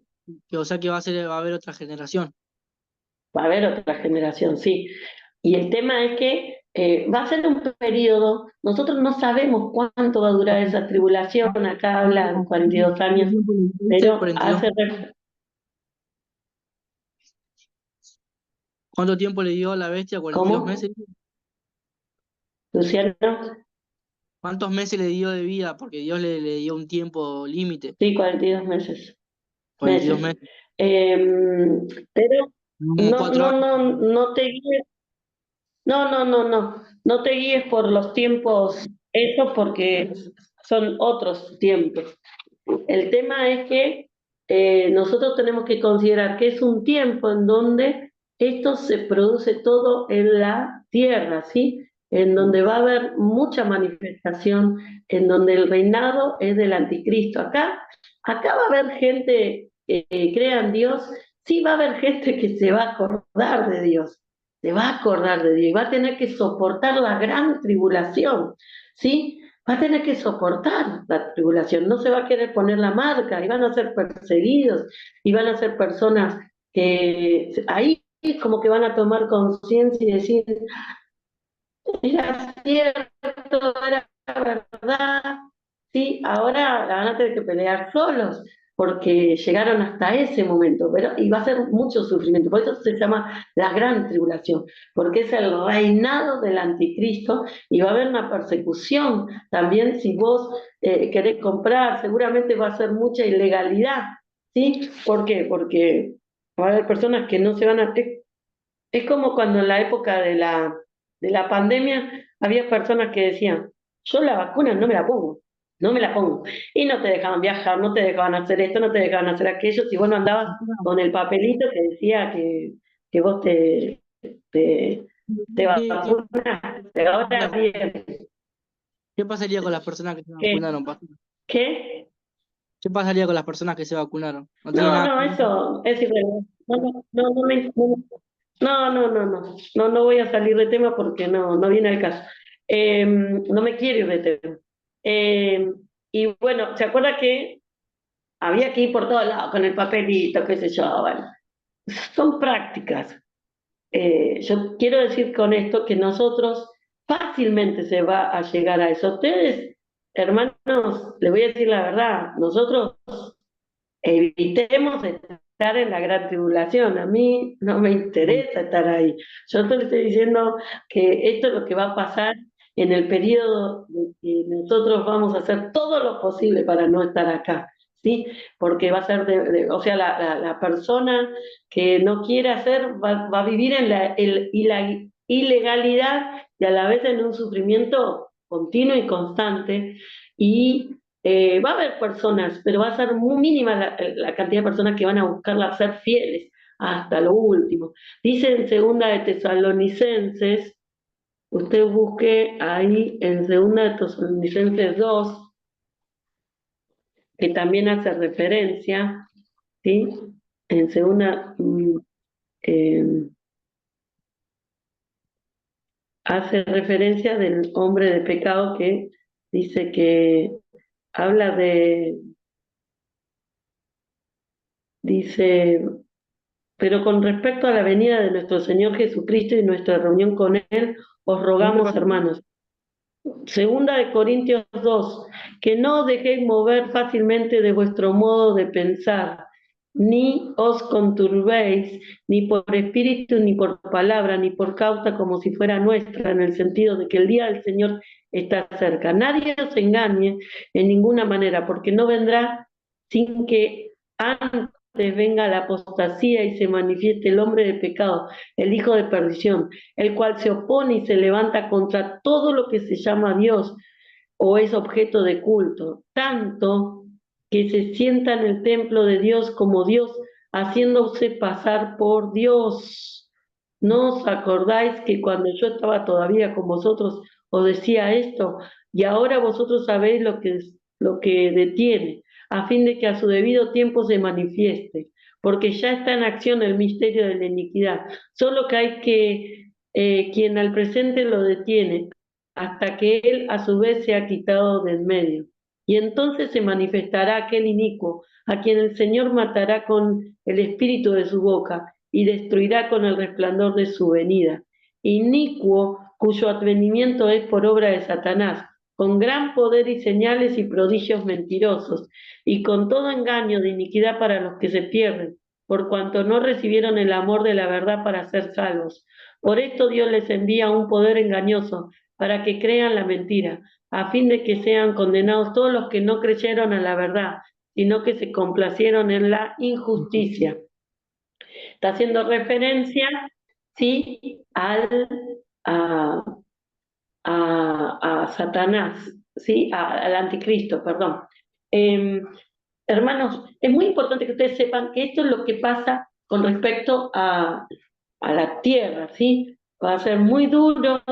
va a haber otra generación. Va a haber otra generación, sí. Y el tema es que va a ser un periodo, nosotros no sabemos cuánto va a durar esa tribulación, acá hablan 42 años, pero 42. ¿Cuánto tiempo le dio a la bestia? 42 ¿Cómo, meses. Luciano? ¿Cuántos meses le dio de vida? Porque Dios le dio un tiempo límite. Sí, 42 meses. 42 meses. Pero Como no, 4 no, años. no, no te guíes, no te guíes por los tiempos, eso porque son otros tiempos. El tema es que nosotros tenemos que considerar que es un tiempo en donde esto se produce todo en la tierra, ¿sí? En donde va a haber mucha manifestación, en donde el reinado es del anticristo. Acá va a haber gente que crea en Dios, sí va a haber gente que se va a acordar de Dios, se va a acordar de Dios y va a tener que soportar la gran tribulación, ¿sí? Va a tener que soportar la tribulación, no se va a querer poner la marca y van a ser perseguidos y van a ser personas que ahí es como que van a tomar conciencia y decir, era cierto, era verdad, sí, ahora la van a tener que pelear solos porque llegaron hasta ese momento, pero y va a ser mucho sufrimiento, por eso se llama la gran tribulación, porque es el reinado del anticristo y va a haber una persecución también si vos querés comprar, seguramente va a ser mucha ilegalidad, ¿sí? ¿Por qué? Porque va a haber personas que no se van a... Es como cuando en la época de la pandemia había personas que decían, yo la vacuna no me la pongo, no me la pongo. Y no te dejaban viajar, no te dejaban hacer esto, no te dejaban hacer aquello, si vos no andabas con el papelito que decía que vos te ¿Qué vacunaste. Ahora bien, qué pasaría con las personas que se ¿qué? vacunaron, pastor? ¿Qué? ¿Qué pasaría con las personas que se vacunaron? No tiene No, nada no, que ver. eso es irrelevante. No voy a salir de tema porque no viene al caso. No me quiero ir de tema. Eh, y bueno, ¿se acuerda que había que ir por todos lados con el papelito, qué sé yo? Bueno, son prácticas. Yo quiero decir con esto que nosotros fácilmente se va a llegar a eso. Ustedes, hermanos, les voy a decir la verdad, nosotros evitemos estar estar en la gran tribulación. A mí no me interesa estar ahí. Yo te estoy diciendo que esto es lo que va a pasar en el periodo de que nosotros vamos a hacer todo lo posible para no estar acá, ¿sí? Porque va a ser, o sea, la persona que no quiere hacer va a vivir en la ilegalidad y a la vez en un sufrimiento continuo y constante, y va a haber personas, pero va a ser muy mínima la cantidad de personas que van a buscarla ser fieles hasta lo último. Dice en segunda de Tesalonicenses, usted busque ahí en segunda de Tesalonicenses 2, que también hace referencia, ¿sí? En segunda, hace referencia del hombre de pecado que dice que habla dice, pero con respecto a la venida de nuestro Señor Jesucristo y nuestra reunión con Él, os rogamos, hermanos. Segunda de Corintios 2, que no os dejéis mover fácilmente de vuestro modo de pensar, ni os conturbéis, ni por espíritu, ni por palabra, ni por causa como si fuera nuestra, en el sentido de que el día del Señor está cerca. Nadie os engañe en ninguna manera, porque no vendrá sin que antes venga la apostasía y se manifieste el hombre de pecado, el hijo de perdición, el cual se opone y se levanta contra todo lo que se llama Dios o es objeto de culto, tanto que se sienta en el templo de Dios como Dios, haciéndose pasar por Dios. ¿No os acordáis que cuando yo estaba todavía con vosotros os decía esto? Y ahora vosotros sabéis lo que detiene, a fin de que a su debido tiempo se manifieste, porque ya está en acción el misterio de la iniquidad, solo que hay quien al presente lo detiene, hasta que él a su vez se ha quitado de en medio. Y entonces se manifestará aquel inicuo, a quien el Señor matará con el espíritu de su boca y destruirá con el resplandor de su venida. Inicuo, cuyo advenimiento es por obra de Satanás, con gran poder y señales y prodigios mentirosos, y con todo engaño de iniquidad para los que se pierden, por cuanto no recibieron el amor de la verdad para ser salvos. Por esto Dios les envía un poder engañoso, para que crean la mentira, a fin de que sean condenados todos los que no creyeron a la verdad, sino que se complacieron en la injusticia. Está haciendo referencia, sí, a Satanás, ¿sí? Al anticristo, perdón. Hermanos, es muy importante que ustedes sepan que esto es lo que pasa con respecto a la tierra, ¿sí? Va a ser muy duro,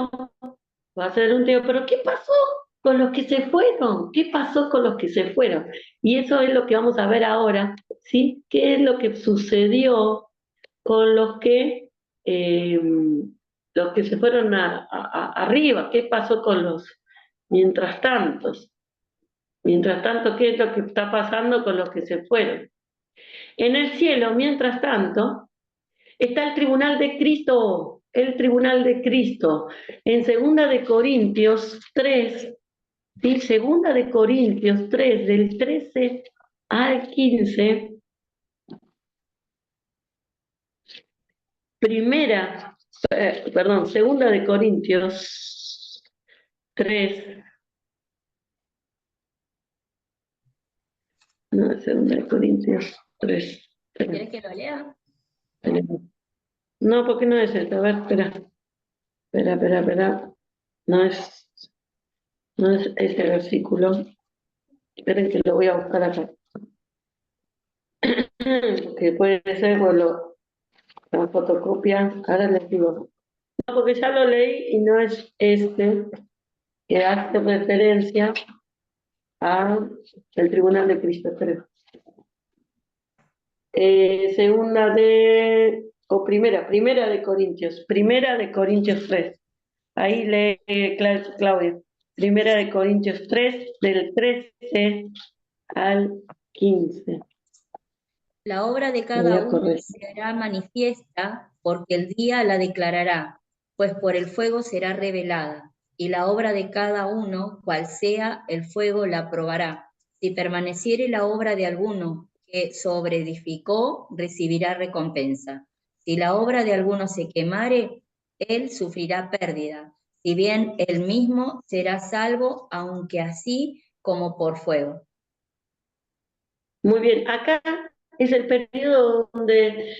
va a ser un tío, pero ¿qué pasó con los que se fueron? ¿Qué pasó con los que se fueron? Y eso es lo que vamos a ver ahora, ¿sí? ¿Qué es lo que sucedió con los que se fueron arriba? ¿Qué pasó con los mientras tanto? Mientras tanto, ¿qué es lo que está pasando con los que se fueron? En el cielo, mientras tanto, está el tribunal de Cristo, el tribunal de Cristo. En 2 Corintios 3, ¿sí? 2 Corintios 3, del 13 al 15, perdón, 2 Corintios 3, no, 2 Corintios 3. ¿Quieres que lo lea? No, porque no es esto. A ver, espera. No es ese versículo. Esperen que lo voy a buscar acá. Que puede ser, bueno, la fotocopia. Ahora les digo. No, porque ya lo leí y no es este que hace referencia al Tribunal de Cristo, creo. Primera de Corintios 3. Ahí lee Claudia. 1 Corintios 3, del 13 al 15. La obra de Voy cada a uno correr. será manifiesta, porque el día la declarará, pues por el fuego será revelada, y la obra de cada uno, cual sea, el fuego la probará. Si permaneciere la obra de alguno, que sobreedificó recibirá recompensa. Si la obra de alguno se quemare, él sufrirá pérdida, si bien él mismo será salvo, aunque así como por fuego. Muy bien, acá es el periodo donde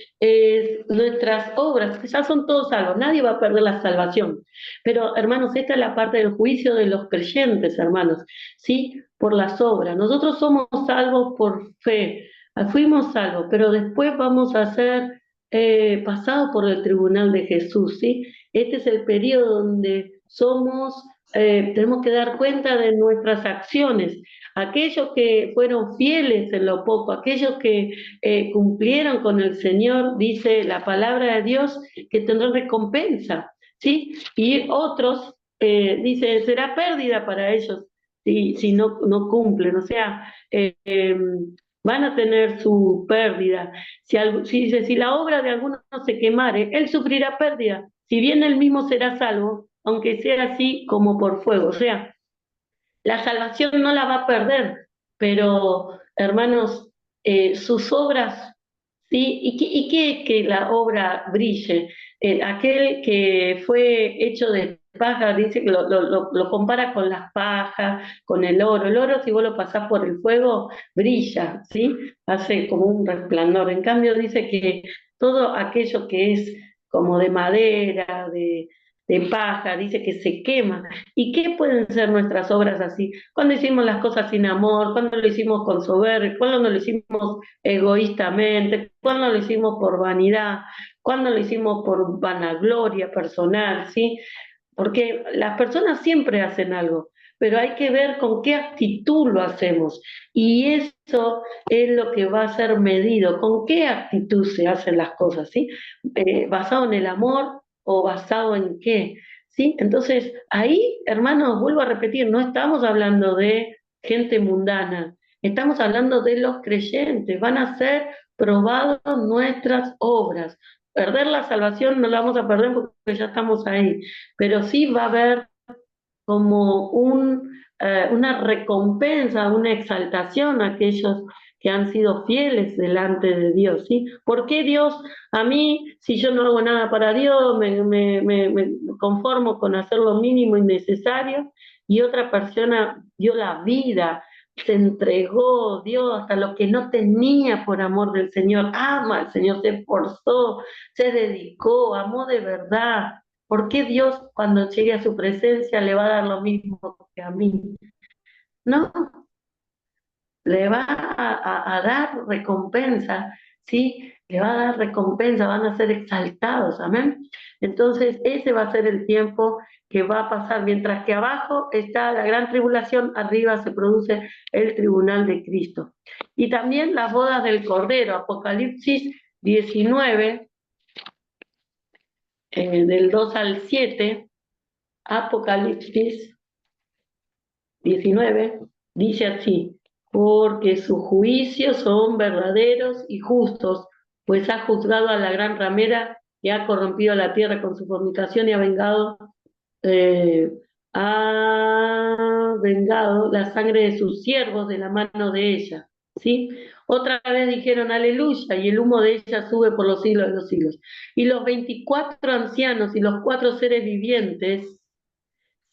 nuestras obras, que ya son todos salvos, nadie va a perder la salvación. Pero, hermanos, esta es la parte del juicio de los creyentes, hermanos, ¿sí? Por las obras. Nosotros somos salvos por fe, fuimos salvos, pero después vamos a ser pasados por el tribunal de Jesús, ¿sí? Este es el periodo donde tenemos que dar cuenta de nuestras acciones. Aquellos que fueron fieles en lo poco, aquellos que cumplieron con el Señor, dice la palabra de Dios, que tendrán recompensa, ¿sí? Y otros, dice, será pérdida para ellos si no cumplen, o sea, van a tener su pérdida. Si la obra de alguno se quemare, él sufrirá pérdida, si bien él mismo será salvo, aunque sea así como por fuego, o sea, la salvación no la va a perder, pero hermanos, sus obras, ¿sí? ¿Y qué es que la obra brille? Aquel que fue hecho de paja, dice que lo compara con las pajas, con el oro. El oro, si vos lo pasás por el fuego, brilla, ¿sí? Hace como un resplandor. En cambio, dice que todo aquello que es como de madera, de paja, dice que se quema. ¿Y qué pueden ser nuestras obras así? Cuando hicimos las cosas sin amor, cuando lo hicimos con soberbia, cuando no lo hicimos egoístamente, cuando lo hicimos por vanidad, cuando lo hicimos por vanagloria personal, ¿sí? Porque las personas siempre hacen algo, pero hay que ver con qué actitud lo hacemos. Y eso es lo que va a ser medido, con qué actitud se hacen las cosas, ¿sí? ¿Basado en el amor o basado en qué? ¿Sí? Entonces, ahí, hermanos, vuelvo a repetir, no estamos hablando de gente mundana, estamos hablando de los creyentes, van a ser probadas nuestras obras. Perder la salvación no la vamos a perder porque ya estamos ahí, pero sí va a haber como una recompensa, una exaltación a aquellos que han sido fieles delante de Dios, ¿sí? ¿Por qué Dios a mí, si yo no hago nada para Dios, me conformo con hacer lo mínimo y necesario, y otra persona dio la vida, se entregó, dio hasta lo que no tenía por amor del Señor, ama al Señor, se esforzó, se dedicó, amó de verdad? ¿Por qué Dios cuando llegue a su presencia le va a dar lo mismo que a mí? No, le va a dar recompensa, ¿sí? Le va a dar recompensa, van a ser exaltados, amén. Entonces, ese va a ser el tiempo que va a pasar, mientras que abajo está la gran tribulación, arriba se produce el tribunal de Cristo. Y también las bodas del Cordero, Apocalipsis 19, del 2 al 7, Apocalipsis 19, dice así: porque sus juicios son verdaderos y justos, pues ha juzgado a la gran ramera que ha corrompido la tierra con su fornicación y eh, ha vengado la sangre de sus siervos de la mano de ella. ¿Sí? Otra vez dijeron aleluya, y el humo de ella sube por los siglos de los siglos. Y los 24 ancianos y los 4 seres vivientes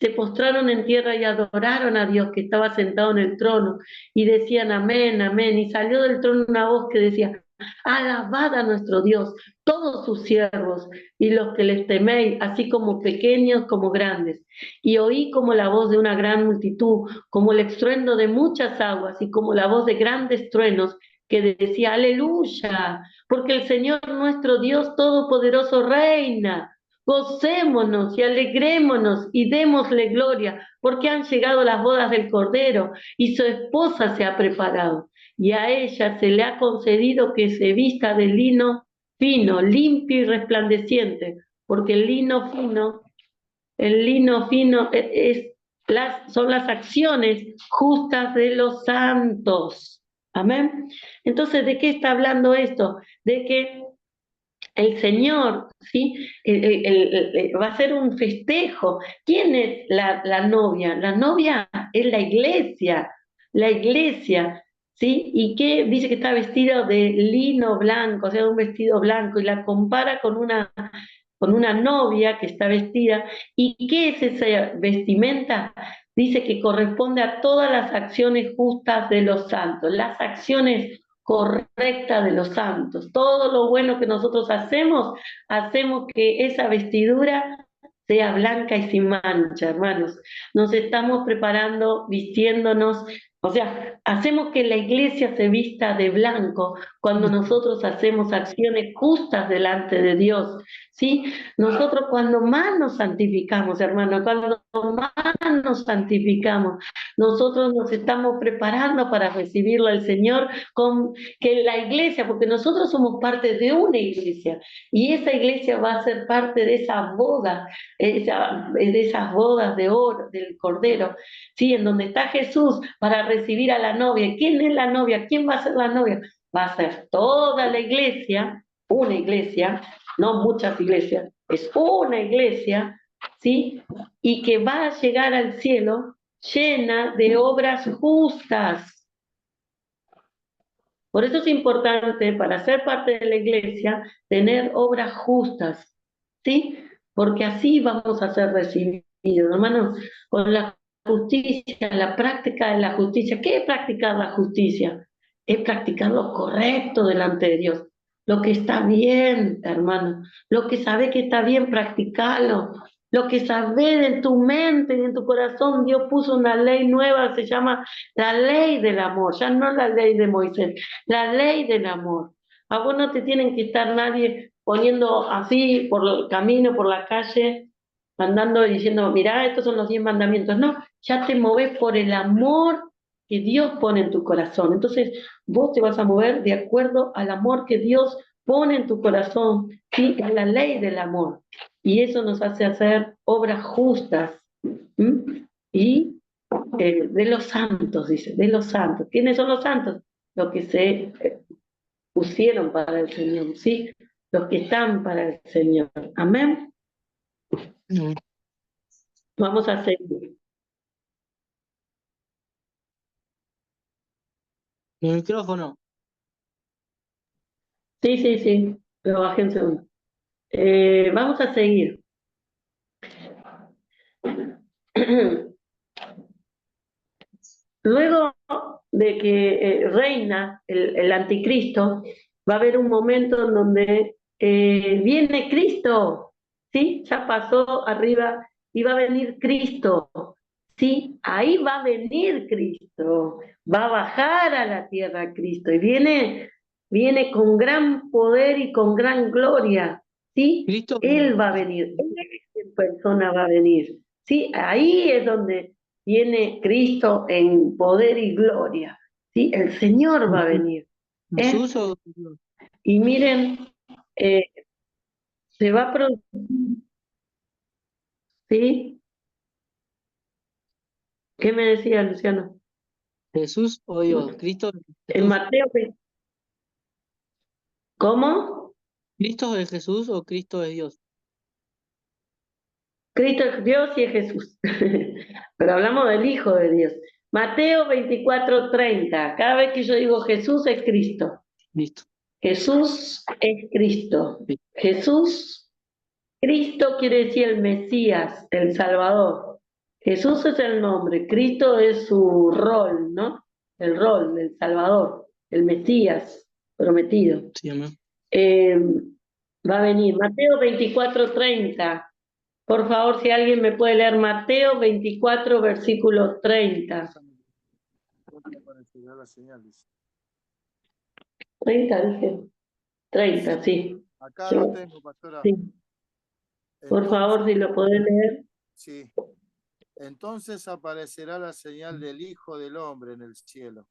se postraron en tierra y adoraron a Dios que estaba sentado en el trono, y decían amén, amén. Y salió del trono una voz que decía: alabad a nuestro Dios, todos sus siervos y los que les teméis, así como pequeños como grandes. Y oí como la voz de una gran multitud, como el estruendo de muchas aguas, y como la voz de grandes truenos, que decía aleluya, porque el Señor nuestro Dios Todopoderoso reina. Gocémonos y alegrémonos y démosle gloria, porque han llegado las bodas del Cordero y su esposa se ha preparado. Y a ella se le ha concedido que se vista de lino fino, limpio y resplandeciente, porque el lino fino son las acciones justas de los santos. Amén. Entonces, ¿de qué está hablando esto? De que el Señor, ¿sí? Va a ser un festejo. ¿Quién es la novia? La novia es la iglesia, ¿sí? Y que dice que está vestido de lino blanco, o sea, un vestido blanco, y la compara con una novia que está vestida. ¿Y qué es esa vestimenta? Dice que corresponde a todas las acciones justas de los santos, las acciones correctas de los santos. Todo lo bueno que nosotros hacemos que esa vestidura sea blanca y sin mancha, hermanos. Nos estamos preparando, vistiéndonos, o sea, hacemos que la iglesia se vista de blanco cuando nosotros hacemos acciones justas delante de Dios, ¿sí? Nosotros cuando más nos santificamos, hermano, cuando más nos santificamos, nosotros nos estamos preparando para recibirlo al Señor con que la iglesia, porque nosotros somos parte de una iglesia, y esa iglesia va a ser parte de esa boda, de esas bodas de oro, del Cordero, ¿sí? En donde está Jesús para recibir a la novia. ¿Quién es la novia? ¿Quién va a ser la novia? Va a ser toda la iglesia, una iglesia, no muchas iglesias, es una iglesia, ¿sí? Y que va a llegar al cielo llena de obras justas. Por eso es importante, para ser parte de la iglesia, tener obras justas, ¿sí? Porque así vamos a ser recibidos, hermanos, con la justicia, la práctica de la justicia. ¿Qué es practicar la justicia? Es practicar lo correcto delante de Dios, lo que está bien, hermano, lo que sabe que está bien, practicarlo. Lo que sabe en tu mente y en tu corazón, Dios puso una ley nueva, se llama la ley del amor, ya no la ley de Moisés, la ley del amor. A vos no te tienen que estar nadie poniendo así por el camino, por la calle, andando y diciendo, mirá, estos son los 10 mandamientos. No, ya te moves por el amor que Dios pone en tu corazón. Entonces, vos te vas a mover de acuerdo al amor que Dios pone en tu corazón, ¿sí? Es la ley del amor. Y eso nos hace hacer obras justas. ¿Mm? Y de los santos, dice, de los santos. ¿Quiénes son los santos? Los que se pusieron para el Señor, ¿sí? Los que están para el Señor. Amén. Mm. Vamos a seguir. El micrófono. Sí, sí, sí, lo bajé un segundo. Vamos a seguir. Luego de que reina el anticristo, va a haber un momento en donde viene Cristo, ¿sí? Ya pasó arriba y va a venir Cristo, ¿sí? Ahí va a venir Cristo, va a bajar a la tierra Cristo y viene con gran poder y con gran gloria, ¿sí? Cristo, Él va a venir, Él en persona va a venir, ¿sí? Ahí es donde viene Cristo en poder y gloria, ¿sí? El Señor va a venir. Jesús o Dios. Y miren, eh, se va a producir, ¿sí? ¿Qué me decía Luciano? Jesús o Dios. Cristo es En Jesús. Mateo, ¿cómo? ¿Cristo es Jesús o Cristo es Dios? Cristo es Dios y es Jesús. Pero hablamos del Hijo de Dios. Mateo 24:30. Cada vez que yo digo Jesús es Cristo. Listo. Jesús es Cristo. Sí. Jesús, Cristo quiere decir el Mesías, el Salvador. Jesús es el nombre, Cristo es su rol, ¿no? El rol del Salvador, el Mesías prometido. Sí, amén. Va a venir Mateo 24:30. Por favor, si alguien me puede leer Mateo 24, versículo 30. Aparecerá la señal, dice. 30, dije. 30, sí. Acá lo tengo, pastora. Sí. Por Entonces, favor, si lo podés leer. sí. Entonces aparecerá la señal del Hijo del Hombre en el cielo.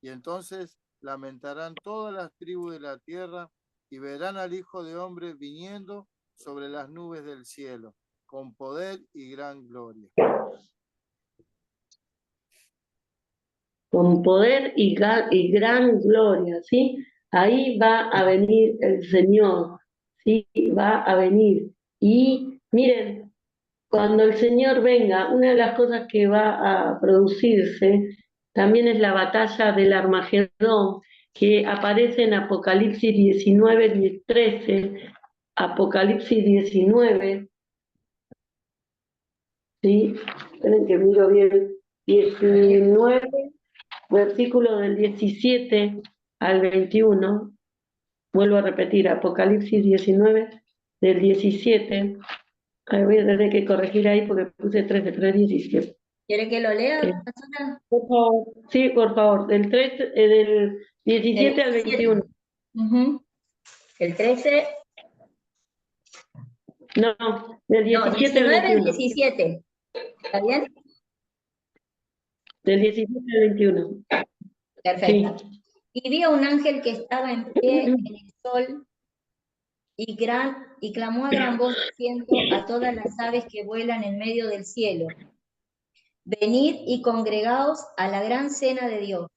Y entonces lamentarán todas las tribus de la tierra y verán al Hijo de Hombre viniendo sobre las nubes del cielo, con poder y gran gloria. Con poder y gran gloria, ¿sí? Ahí va a venir el Señor, ¿sí? Va a venir. Y miren, cuando el Señor venga, una de las cosas que va a producirse también es la batalla del Armagedón, que aparece en Apocalipsis 19, 13, Apocalipsis 19, ¿sí? Esperen que miro bien, 19, versículo del 17 al 21, vuelvo a repetir, Apocalipsis 19, del 17, voy a tener que corregir ahí porque puse 13, 3, 17. ¿Quiere que lo lea, Eh, pastora? Por favor, sí, por favor, del 17 al 21. Ujú. El 13, No, del no, 17 al 19 al 21. 17. ¿Está bien? Del 17 al 21. Perfecto. Sí. Y vi a un ángel que estaba en pie en el sol y clamó a gran voz diciendo a todas las aves que vuelan en medio del cielo: venid y congregaos a la gran cena de Dios,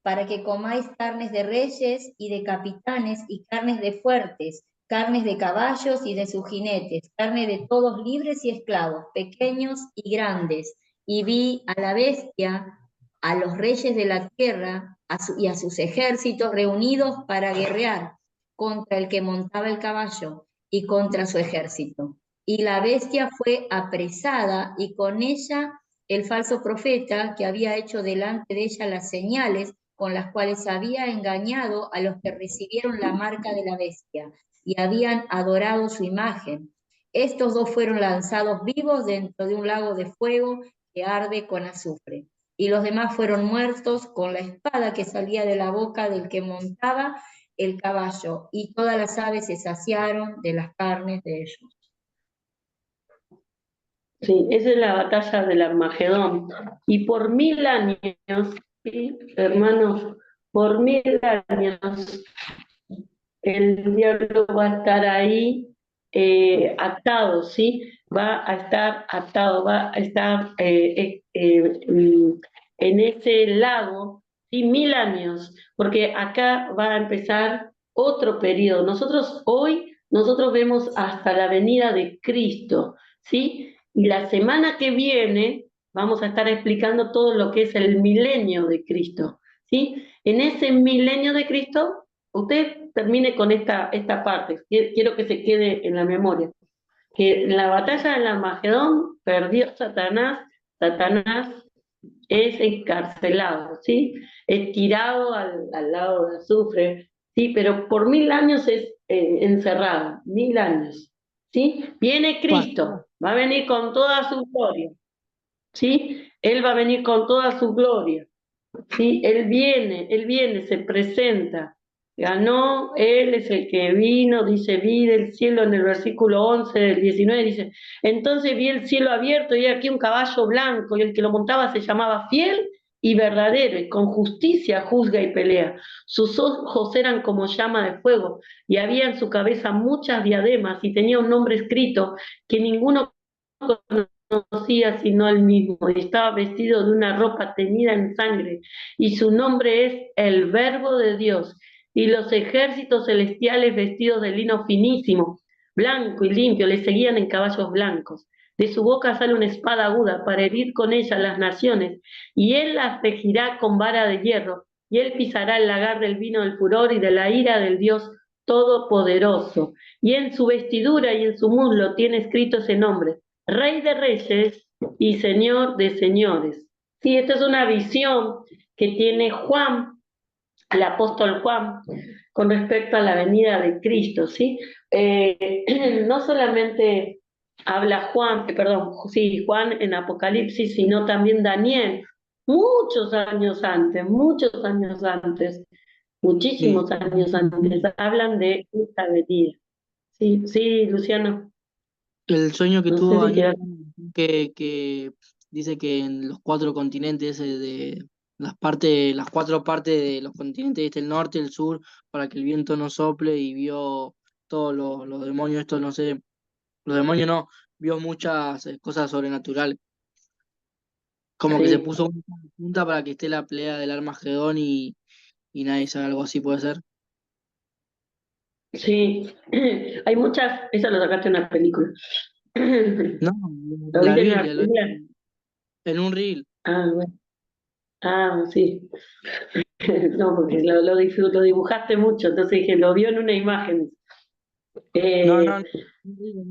para que comáis carnes de reyes y de capitanes y carnes de fuertes, carnes de caballos y de sus jinetes, carne de todos libres y esclavos, pequeños y grandes. Y vi a la bestia, a los reyes de la tierra y a sus ejércitos reunidos para guerrear contra el que montaba el caballo y contra su ejército. Y la bestia fue apresada y con ella el falso profeta que había hecho delante de ella las señales con las cuales había engañado a los que recibieron la marca de la bestia y habían adorado su imagen. Estos dos fueron lanzados vivos dentro de un lago de fuego que arde con azufre. Y los demás fueron muertos con la espada que salía de la boca del que montaba el caballo, y todas las aves se saciaron de las carnes de ellos. Sí, esa es la batalla del Armagedón. Y por 1000 años, ¿sí, hermanos? Por 1000 años el diablo va a estar ahí atado, ¿sí? Va a estar atado, va a estar en ese lago, ¿sí? 1000 años, porque acá va a empezar otro periodo. Nosotros vemos hasta la venida de Cristo, ¿sí? Y la semana que viene vamos a estar explicando todo lo que es el milenio de Cristo, ¿sí? En ese milenio de Cristo, usted termine con esta parte, quiero que se quede en la memoria, que en la batalla del Armagedón perdió Satanás es encarcelado, ¿sí? Es tirado al lado de azufre, ¿sí? Pero por 1000 años es encerrado, 1000 años, ¿sí? Viene Cristo, va a venir con toda su gloria, ¿sí? Él va a venir con toda su gloria, ¿sí? Él viene, se presenta. Ganó, Él es el que vino, dice, vi del cielo en el versículo 11 del 19, dice, entonces vi el cielo abierto y aquí un caballo blanco y el que lo montaba se llamaba Fiel y Verdadero y con justicia juzga y pelea. Sus ojos eran como llama de fuego y había en su cabeza muchas diademas y tenía un nombre escrito que ninguno conocía sino él mismo y estaba vestido de una ropa teñida en sangre y su nombre es el Verbo de Dios, y los ejércitos celestiales vestidos de lino finísimo, blanco y limpio, le seguían en caballos blancos. De su boca sale una espada aguda para herir con ella las naciones, y él las regirá con vara de hierro, y él pisará el lagar del vino del furor y de la ira del Dios Todopoderoso. Y en su vestidura y en su muslo tiene escrito ese nombre, Rey de Reyes y Señor de Señores. Sí, esta es una visión que tiene Juan, el apóstol Juan, con respecto a la venida de Cristo, ¿sí? No solamente habla Juan en Apocalipsis, sino también Daniel, muchos años antes, Sí. muchísimos años antes, hablan de esta venida. Sí, sí, Luciano, El sueño que no sé tuvo si queda. Daniel, que dice que en los cuatro continentes de las cuatro partes de los continentes, el norte, el sur, para que el viento no sople, y vio todos los demonios, esto no sé, los demonios no, vio muchas cosas sobrenaturales. Como que se Sí, puso una punta para que esté la pelea del Armagedón y nadie sabe, algo así puede ser. sí, hay muchas, esa lo sacaste en una película. No, ¿Lo la viste en una Biblia, película? en un reel. Ah, bueno. Ah, sí. No, porque lo dibujaste mucho, entonces dije, lo vio en una imagen. No, no, Eh, no digo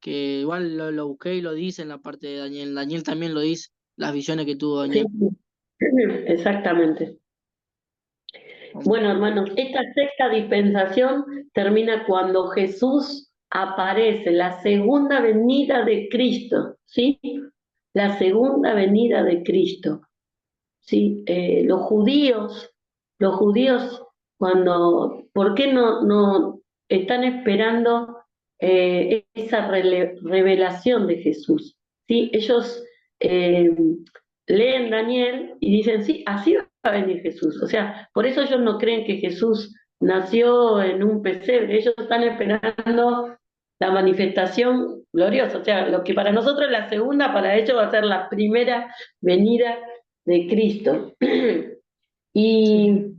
que igual lo busqué y lo dice en la parte de Daniel. Daniel también lo dice, las visiones que tuvo sí, Daniel. exactamente. Um, Bueno, hermanos, esta sexta dispensación termina cuando Jesús aparece, la segunda venida de Cristo, ¿sí? La segunda venida de Cristo, ¿sí? Los judíos, ¿por qué no están esperando esa revelación de Jesús? ¿Sí? Ellos eh, leen Daniel y dicen, sí, así va a venir Jesús. O sea, por eso ellos no creen que Jesús nació en un pesebre, ellos están esperando la manifestación gloriosa. O sea, lo que para nosotros es la segunda, para ellos va a ser la primera venida de Cristo. sí. Y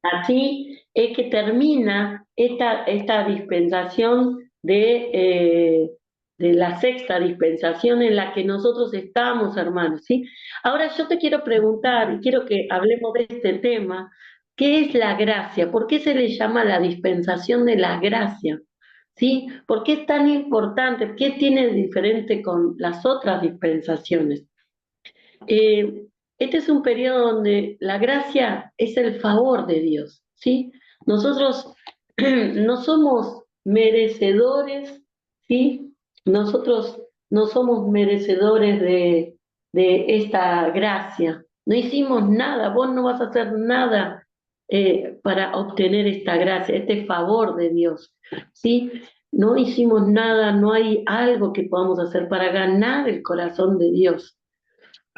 así es que termina esta dispensación de la sexta dispensación en la que nosotros estamos, hermanos, ¿sí? Ahora yo te quiero preguntar, y quiero que hablemos de este tema, ¿qué es la gracia? ¿Por qué se le llama la dispensación de la gracia? ¿Sí? ¿Por qué es tan importante? ¿Qué tiene de diferente con las otras dispensaciones? Eh, este es un periodo donde la gracia es el favor de Dios, ¿sí? Nosotros no somos merecedores, ¿sí? Nosotros no somos merecedores de esta gracia. No hicimos nada, vos no vas a hacer nada para obtener esta gracia, este favor de Dios, ¿sí? No hicimos nada, no hay algo que podamos hacer para ganar el corazón de Dios.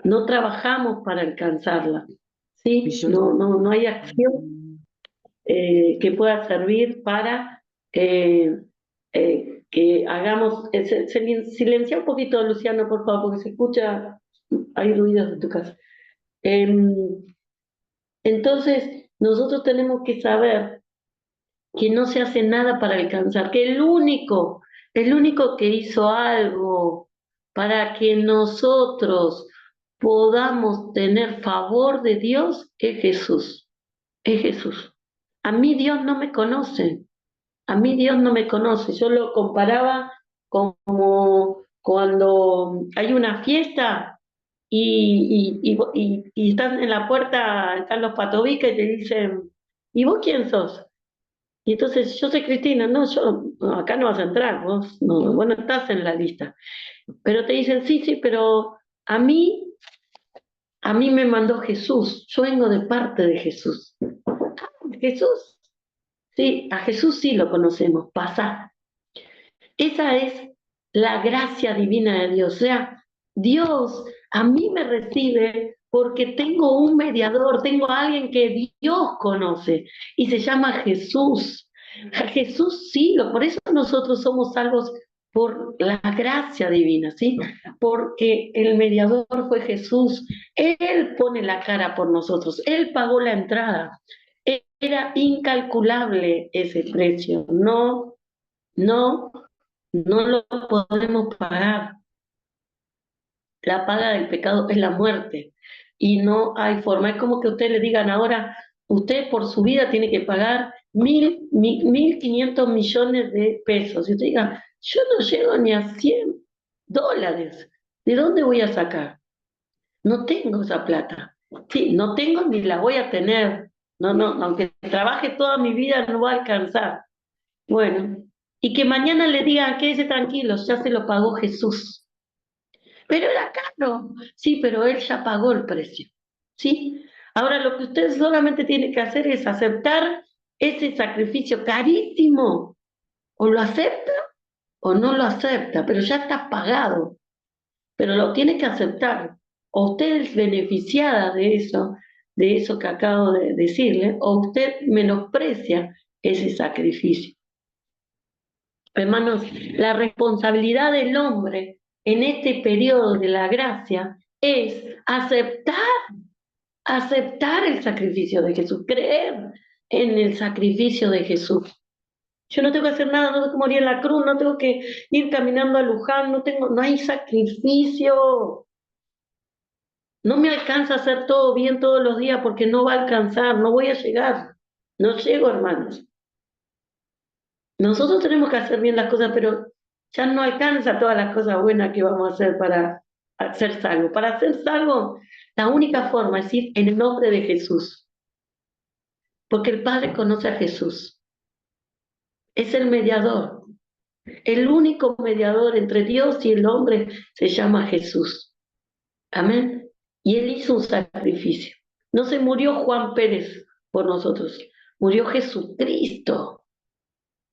No trabajamos para alcanzarla, ¿sí? Visión. No hay acción que pueda servir para que hagamos... silencia un poquito, Luciano, por favor, porque se escucha, hay ruidos de tu casa. Em, entonces, nosotros tenemos que saber que no se hace nada para alcanzar, que el único que hizo algo para que nosotros podamos tener favor de Dios es Jesús, es Jesús. A mí Dios no me conoce, a mí Dios no me conoce. Yo lo comparaba como cuando hay una fiesta y están en la puerta, están los patobiques y te dicen, ¿y vos quién sos? Y entonces, yo soy Cristina, no, acá no vas a entrar, vos no estás en la lista. Pero te dicen, sí, sí, pero a mí, a mí me mandó Jesús, yo vengo de parte de Jesús. Jesús, sí, a Jesús sí lo conocemos, pasá. Esa es la gracia divina de Dios. O sea, Dios a mí me recibe porque tengo un mediador, tengo a alguien que Dios conoce y se llama Jesús. A Jesús sí, por eso nosotros somos salvos por la gracia divina, ¿sí? Porque el mediador fue Jesús. Él pone la cara por nosotros, Él pagó la entrada. Era incalculable ese precio. No no lo podemos pagar. La paga del pecado es la muerte. Y no hay forma. Es como que ustedes le digan ahora, usted por su vida tiene que pagar 1.500 millones de pesos. Y usted diga, yo no llego ni a $100. ¿De dónde voy a sacar? No tengo esa plata. Sí, no tengo ni la voy a tener. No, aunque trabaje toda mi vida no va a alcanzar. Bueno, y que mañana le digan, quédese tranquilo, ya se lo pagó Jesús. Pero era caro, sí, pero Él ya pagó el precio, ¿sí? Ahora lo que usted solamente tiene que hacer es aceptar ese sacrificio carísimo, o lo acepta o no lo acepta, pero ya está pagado, pero lo tiene que aceptar. O usted es beneficiada de eso que acabo de decirle, o usted menosprecia ese sacrificio. Hermanos, la responsabilidad del hombre en este periodo de la gracia es aceptar el sacrificio de Jesús, creer en el sacrificio de Jesús. Yo no tengo que hacer nada, no tengo que morir en la cruz, no tengo que ir caminando a Luján, no hay sacrificio. No me alcanza a hacer todo bien todos los días porque no va a alcanzar, no voy a llegar. No llego, hermanos. Nosotros tenemos que hacer bien las cosas, pero ya no alcanza todas las cosas buenas que vamos a hacer para ser salvo. Para ser salvo, la única forma es ir en el nombre de Jesús. Porque el Padre conoce a Jesús. Es el mediador. El único mediador entre Dios y el hombre se llama Jesús. Amén. Y Él hizo un sacrificio. No se murió Juan Pérez por nosotros, murió Jesucristo.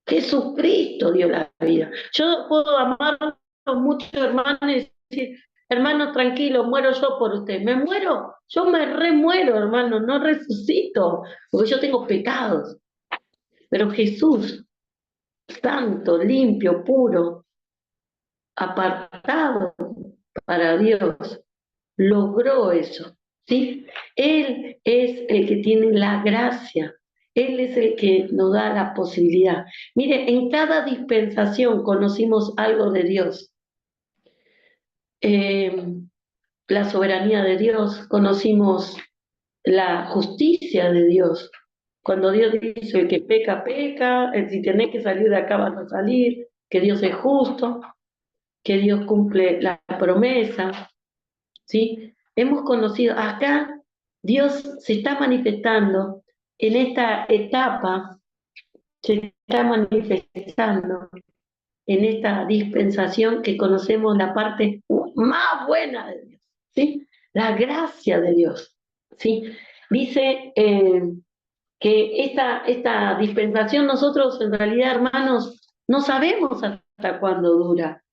Jesucristo dio la vida. Yo puedo amarlos mucho, hermanos, y decir, hermano, tranquilo, muero yo por usted. ¿Me muero? Yo me remuero, hermano, no resucito, porque yo tengo pecados. Pero Jesús, santo, limpio, puro, apartado para Dios, logró eso, ¿sí? Él es el que tiene la gracia, Él es el que nos da la posibilidad. Mire, en cada dispensación conocimos algo de Dios. La soberanía de Dios, conocimos la justicia de Dios. Cuando Dios dice, el que peca, peca, si tenés que salir de acá vas a salir, que Dios es justo, que Dios cumple la promesa, ¿sí? Hemos conocido, acá Dios se está manifestando en esta etapa, se está manifestando en esta dispensación que conocemos la parte más buena de Dios, ¿sí? La gracia de Dios, ¿sí? Dice que esta dispensación nosotros en realidad, hermanos, no sabemos hasta cuándo dura,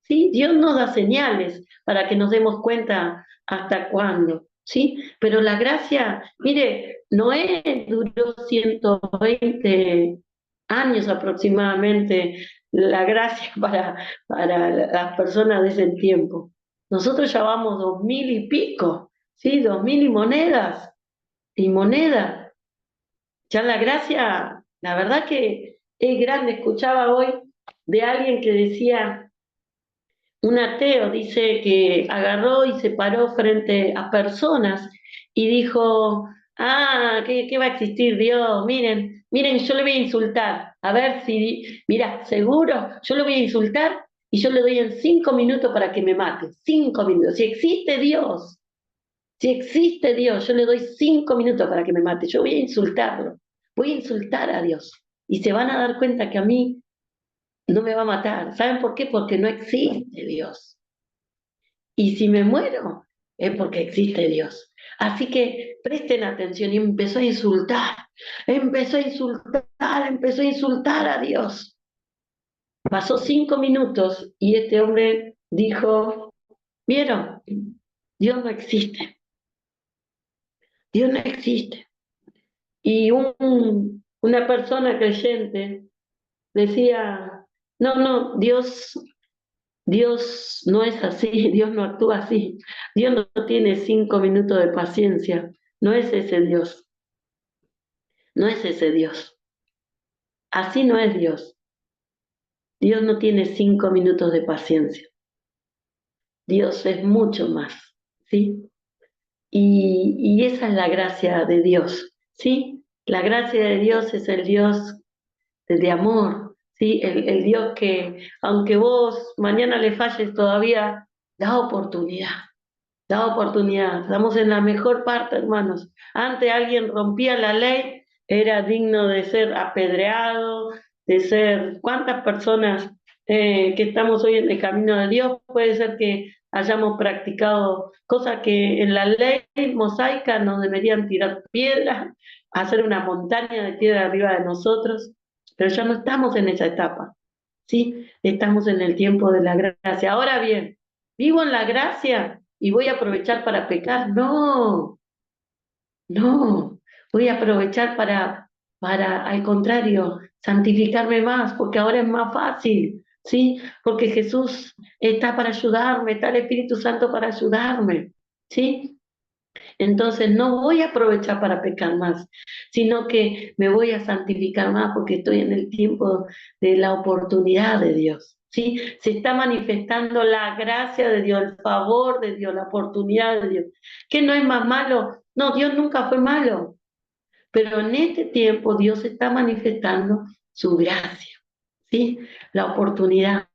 ¿sí? Dios nos da señales para que nos demos cuenta hasta cuándo, ¿sí? Pero la gracia, mire, Noé duró 120 años aproximadamente, la gracia para las personas de ese tiempo. Nosotros ya vamos 2000 y pico, ¿sí? 2000 y monedas. Ya la gracia, la verdad que es grande. Escuchaba hoy de alguien que decía, un ateo dice que agarró y se paró frente a personas y dijo, ¿qué va a existir Dios? Miren, yo le voy a insultar, a ver si, mira, seguro, yo le voy a insultar y yo le doy en 5 minutos para que me mate, 5 minutos. Si existe Dios, yo le doy 5 minutos para que me mate, yo voy a insultarlo, voy a insultar a Dios y se van a dar cuenta que a mí no me va a matar. ¿Saben por qué? Porque no existe Dios. Y si me muero, es porque existe Dios. Así que presten atención. Y empezó a insultar, empezó a insultar a Dios. Pasó 5 minutos y este hombre dijo, ¿vieron? Dios no existe. Dios no existe. Y una persona creyente decía, no, Dios no es así, Dios no actúa así. Dios no tiene 5 minutos de paciencia. No es ese Dios. No es ese Dios. Así no es Dios. Dios no tiene 5 minutos de paciencia. Dios es mucho más, ¿sí? Y esa es la gracia de Dios, ¿sí? La gracia de Dios es el Dios de amor, ¿sí? El Dios que, aunque vos mañana le falles todavía, da oportunidad. Da oportunidad, estamos en la mejor parte, hermanos. Antes alguien rompía la ley, era digno de ser apedreado, de ser... ¿Cuántas personas que estamos hoy en el camino de Dios? Puede ser que hayamos practicado cosas que en la ley mosaica nos deberían tirar piedras, hacer una montaña de piedra arriba de nosotros, pero ya no estamos en esa etapa, ¿sí? Estamos en el tiempo de la gracia. Ahora bien, ¿vivo en la gracia y voy a aprovechar para pecar? No, voy a aprovechar para, al contrario, santificarme más, porque ahora es más fácil, ¿sí? Porque Jesús está para ayudarme, está el Espíritu Santo para ayudarme, ¿sí? Entonces no voy a aprovechar para pecar más, sino que me voy a santificar más porque estoy en el tiempo de la oportunidad de Dios. ¿sí? Se está manifestando la gracia de Dios, el favor de Dios, la oportunidad de Dios. ¿Qué no es más malo? No, Dios nunca fue malo, pero en este tiempo Dios está manifestando su gracia, ¿sí? La oportunidad.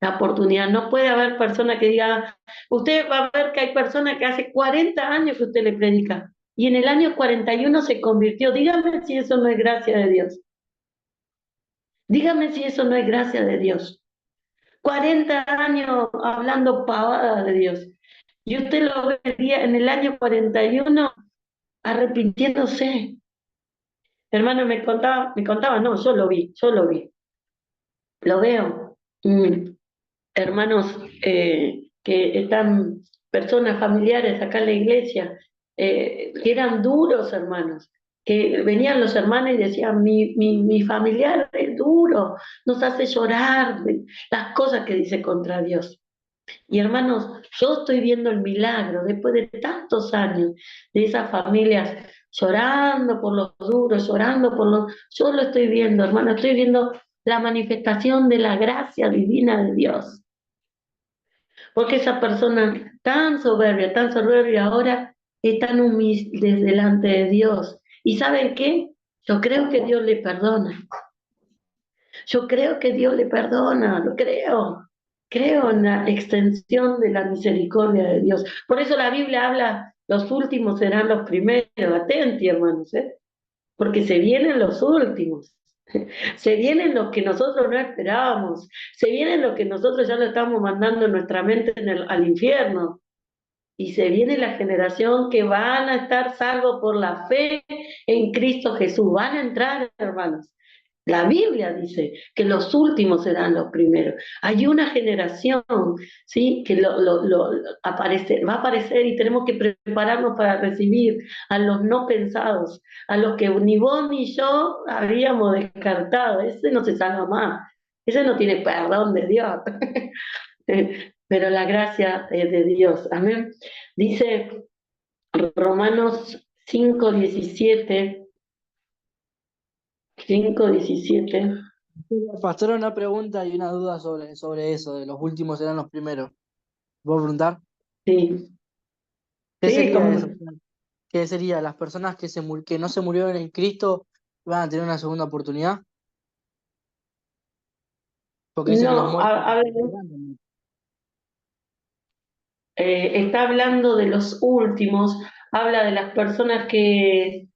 La oportunidad. No puede haber persona que diga, usted va a ver que hay personas que hace 40 años que usted le predica y en el año 41 se convirtió. Dígame si eso no es gracia de Dios. Dígame si eso no es gracia de Dios. 40 años hablando pavada de Dios. Y usted lo ve en el año 41 arrepintiéndose. Hermano, me contaba, no, yo lo vi, lo veo. Hermanos que están, personas familiares acá en la iglesia, que eran duros hermanos, que venían los hermanos y decían, mi familiar es duro, nos hace llorar las cosas que dice contra Dios. Y hermanos, yo estoy viendo el milagro después de tantos años de esas familias llorando por los duros, llorando por los... Yo lo estoy viendo, hermano, estoy viendo la manifestación de la gracia divina de Dios. Porque esa persona tan soberbia ahora es tan humilde delante de Dios. ¿Y saben qué? Yo creo que Dios le perdona. Yo creo que Dios le perdona, lo creo. Creo en la extensión de la misericordia de Dios. Por eso la Biblia habla, los últimos serán los primeros. Atenti, hermanos, porque se vienen los últimos. Se vienen los que nosotros no esperábamos. Se vienen los que nosotros ya lo estamos mandando en nuestra mente al infierno. Y se viene la generación que van a estar salvos por la fe en Cristo Jesús. Van a entrar, hermanos. La Biblia dice que los últimos serán los primeros. Hay una generación, ¿sí? Que va a aparecer y tenemos que prepararnos para recibir a los no pensados, a los que ni vos ni yo habíamos descartado. Ese no se salva más, ese no tiene perdón de Dios. Pero la gracia es de Dios. Amén. Dice Romanos 5:17. 5:17. Pastor, una pregunta y una duda sobre eso, de los últimos serán los primeros. ¿Puedo preguntar? Sí, ¿Qué sí, sería eso? como ¿Qué sería? ¿Las personas que no se murieron en Cristo van a tener una segunda oportunidad? Porque dice que los no, muertos está hablando de los últimos, habla de las personas que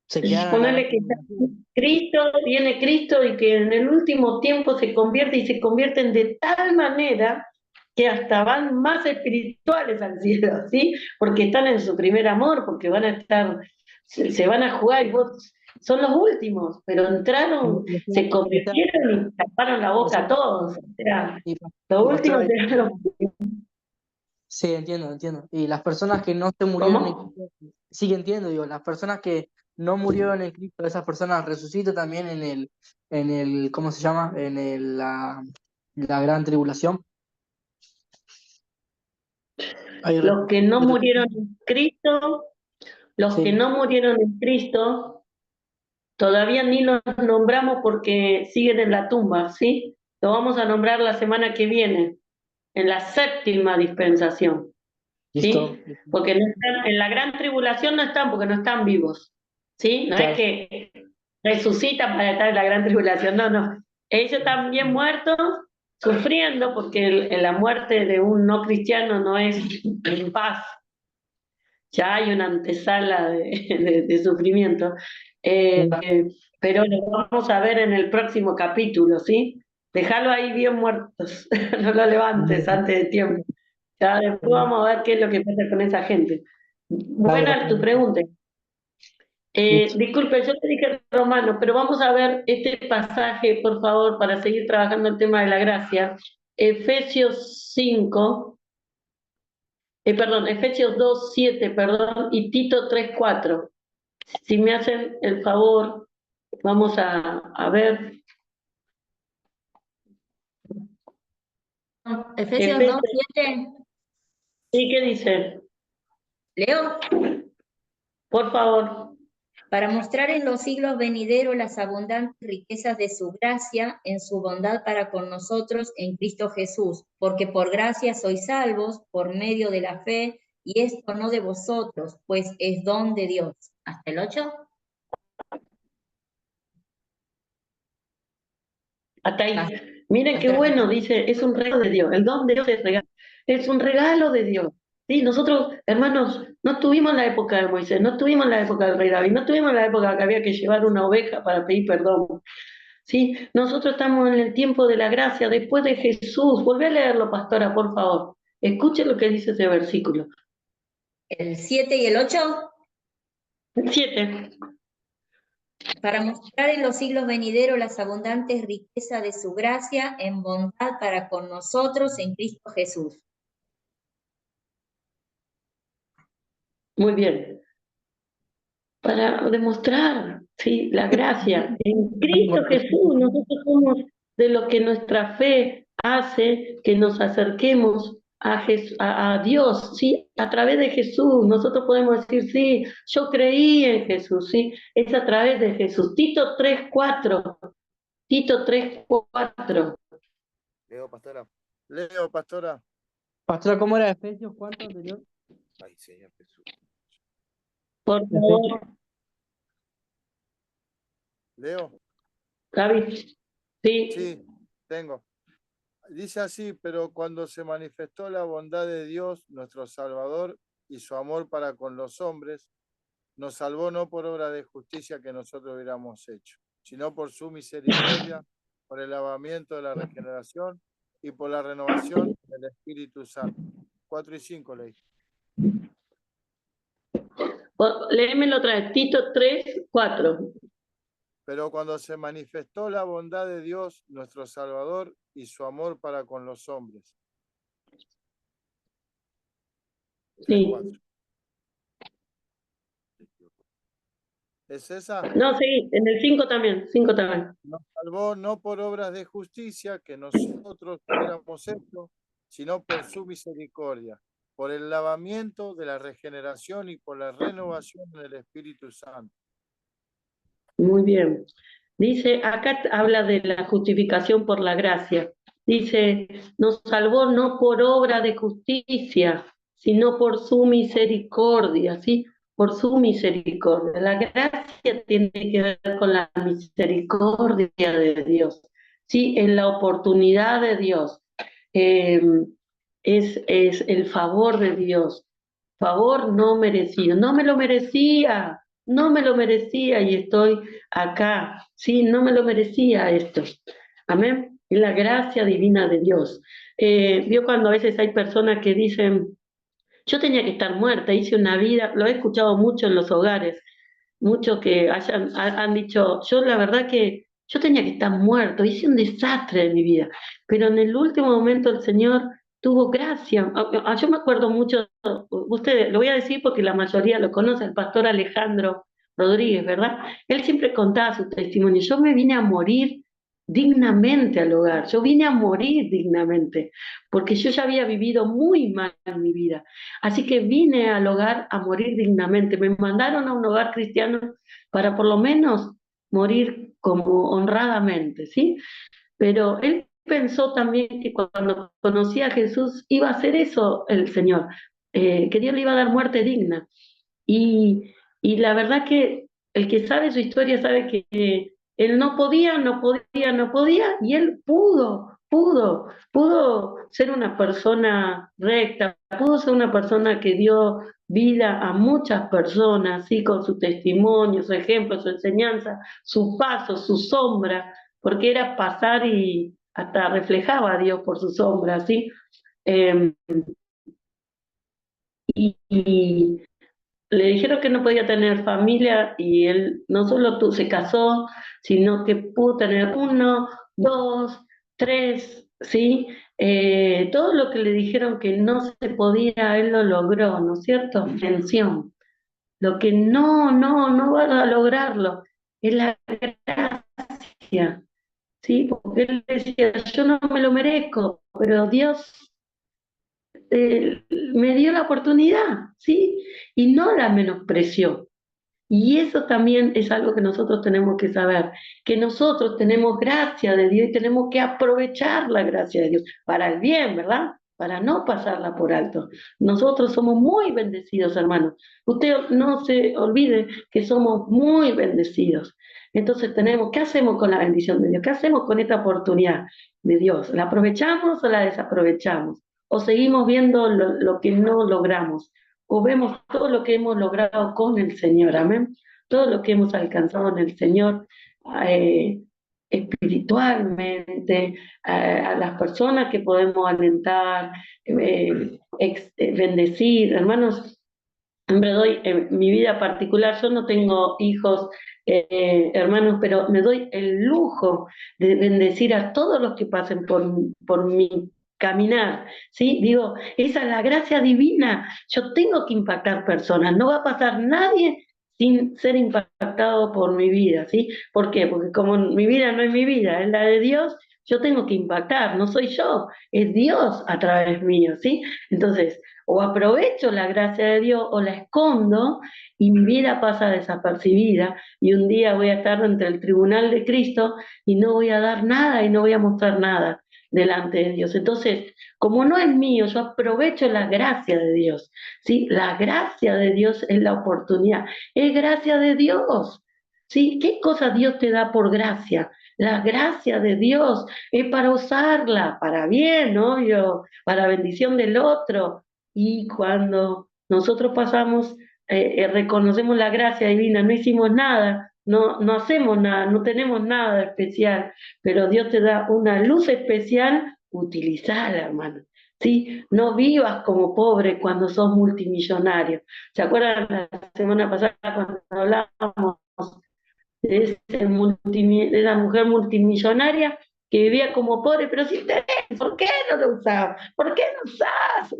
se quedaron en la gran ponerle que tribulación. viene Cristo y que en el último tiempo se convierte y se convierten de tal manera que hasta van más espirituales al cielo, ¿sí? Porque están en su primer amor, porque van a estar, se van a jugar y son los últimos, pero entraron, se convirtieron y taparon la boca a todos. O sea, Y, los y últimos pastor, serán los... sí, entiendo. Y las personas que no se murieron en ¿Cómo? Cristo, sí entiendo, digo, las personas que no murieron en Cristo, esas personas resucitan también ¿cómo se llama? La gran tribulación. Los que no Pero- murieron en Cristo, los que sí, no murieron en Cristo, todavía ni los nombramos porque siguen en la tumba, ¿sí? Lo vamos a nombrar la semana que viene, en la séptima dispensación, listo. ¿sí? Porque no están, en la gran tribulación no están porque no están vivos, ¿sí? No es Claro. que resucitan para estar en la gran tribulación, no. Ellos están bien muertos, sufriendo, porque la muerte de un no cristiano no es en paz, ya hay una antesala de sufrimiento, pero lo vamos a ver en el próximo capítulo, ¿sí? Déjalo ahí bien muertos, no lo levantes antes de tiempo. Ya después vamos a ver qué es lo que pasa con esa gente. Dale, Buena tu pastor. pregunta. Listo. Disculpe, yo te dije Romano, pero vamos a ver este pasaje, por favor, para seguir trabajando el tema de la gracia. Efesios 5, Efesios 2:7, perdón, y Tito 3:4. Si me hacen el favor, vamos a ver. Efesios Efesios, 2:7, ¿sí qué dice? Leo. Por favor. para mostrar en los siglos venideros las abundantes riquezas de su gracia en su bondad para con nosotros en Cristo Jesús, porque por gracia sois salvos por medio de la fe, y esto no de vosotros, pues es don de Dios. ¿Hasta el 8? Hasta ahí. Ah, Miren qué hasta- bueno, dice, es un regalo de Dios. El don de Dios es un regalo de Dios. Sí, nosotros, hermanos, no tuvimos la época de Moisés, no tuvimos la época del rey David, no tuvimos la época que había que llevar una oveja para pedir perdón. Sí, nosotros estamos en el tiempo de la gracia, después de Jesús. Volvé a leerlo, pastora, por favor. Escuche lo que dice ese versículo. ¿El 7 y el 8? 7. Para mostrar en los siglos venideros las abundantes riquezas de su gracia en bondad para con nosotros en Cristo Jesús. Muy bien. Para demostrar, sí, la gracia. En Cristo Jesús nosotros somos de lo que nuestra fe hace que nos acerquemos a Dios, sí, a través de Jesús. Nosotros podemos decir, sí, yo creí en Jesús, sí, es a través de Jesús. Tito 3:4. Tito 3:4. Leo, pastora. Leo, pastora. Pastora, ¿cómo era Efesios 4 anterior? Ay, Señor Jesús. Por favor, Leo. Gaby. Sí, Sí, tengo. Dice así, pero cuando se manifestó la bondad de Dios, nuestro Salvador, y su amor para con los hombres, nos salvó no por obra de justicia que nosotros hubiéramos hecho, sino por su misericordia, por el lavamiento de la regeneración y por la renovación del Espíritu Santo. 4 y 5 leí. léemelo otra vez. Tito 3:4. Pero cuando se manifestó la bondad de Dios, nuestro Salvador, y su amor para con los hombres. Sí. 3:4. ¿Es esa? No, sí, en el 5 también, 5 también. Nos salvó no por obras de justicia que nosotros hubiéramos hecho, sino por su misericordia, por el lavamiento de la regeneración y por la renovación del Espíritu Santo. Muy bien. Dice, acá habla de la justificación por la gracia. Dice, nos salvó no por obra de justicia, sino por su misericordia, ¿sí? Por su misericordia. La gracia tiene que ver con la misericordia de Dios, ¿sí? En la oportunidad de Dios. Es el favor de Dios. Favor no merecido. No me lo merecía, no me lo merecía y estoy acá. Sí, no me lo merecía esto. Amén. Y la gracia divina de Dios. Vio cuando a veces hay personas que dicen, yo tenía que estar muerta, hice una vida, lo he escuchado mucho en los hogares, muchos que han dicho, yo la verdad que yo tenía que estar muerto, hice un desastre de mi vida, pero en el último momento el Señor tuvo gracia. Yo me acuerdo mucho, ustedes, lo voy a decir porque la mayoría lo conoce, el pastor Alejandro Rodríguez, ¿verdad? Él siempre contaba su testimonio, yo me vine a morir dignamente al hogar, yo vine a morir dignamente, porque yo ya había vivido muy mal en mi vida. Así que vine al hogar a morir dignamente. Me mandaron a un hogar cristiano para por lo menos morir como honradamente, ¿sí? Pero él pensó también que cuando conocía a Jesús iba a hacer eso el Señor, que Dios le iba a dar muerte digna. Y, y la verdad que el que sabe su historia sabe que él no podía, y él pudo ser una persona recta, pudo ser una persona que dio vida a muchas personas, ¿sí? Con su testimonio, su ejemplo, su enseñanza, su paso, su sombra, porque era pasar y hasta reflejaba a Dios por su sombra, ¿sí? Eh, y le dijeron que no podía tener familia y él no solo se casó, sino que pudo tener 1, 2, 3, ¿sí? Todo lo que le dijeron que no se podía, él lo logró, ¿no es cierto? Mención. Lo que no va a lograrlo es la gracia, ¿sí? Porque él decía, yo no me lo merezco, pero Dios me dio la oportunidad, ¿sí? Y no la menospreció, Y eso también es algo que nosotros tenemos que saber, que nosotros tenemos gracia de Dios y tenemos que aprovechar la gracia de Dios para el bien, ¿verdad? Para no pasarla por alto. Nosotros somos muy bendecidos, hermanos. Usted no se olvide que somos muy bendecidos. Entonces ¿qué hacemos con la bendición de Dios? ¿Qué hacemos con esta oportunidad de Dios? ¿La aprovechamos o la desaprovechamos? ¿O seguimos viendo lo que no logramos? ¿O vemos todo lo que hemos logrado con el Señor? Amén. Todo lo que hemos alcanzado en el Señor espiritualmente, a las personas que podemos alentar, bendecir. Hermanos, me doy en mi vida particular, yo no tengo hijos, hermanos, pero me doy el lujo de bendecir a todos los que pasen por mi caminar, ¿sí? Digo, esa es la gracia divina, yo tengo que impactar personas, no va a pasar nadie sin ser impactado por mi vida, ¿sí? ¿Por qué? Porque como mi vida no es mi vida, es la de Dios, yo tengo que impactar, no soy yo, es Dios a través mío, ¿sí? Entonces, o aprovecho la gracia de Dios o la escondo y mi vida pasa desapercibida y un día voy a estar ante el tribunal de Cristo y no voy a dar nada y no voy a mostrar nada delante de Dios. Entonces, como no es mío, yo aprovecho la gracia de Dios, ¿sí? La gracia de Dios es la oportunidad, es gracia de Dios, ¿sí? ¿Qué cosa Dios te da por gracia? La gracia de Dios es para usarla, para bien, obvio, para bendición del otro. Y cuando nosotros pasamos, reconocemos la gracia divina, no hicimos nada, no hacemos nada, no tenemos nada especial, pero Dios te da una luz especial, utilizala, hermano. ¿Sí? No vivas como pobre cuando sos multimillonario. ¿Se acuerdan la semana pasada cuando hablábamos de de esa mujer multimillonaria que vivía como pobre, pero si tenés, ¿por qué no lo usás? ¿Por qué no usás?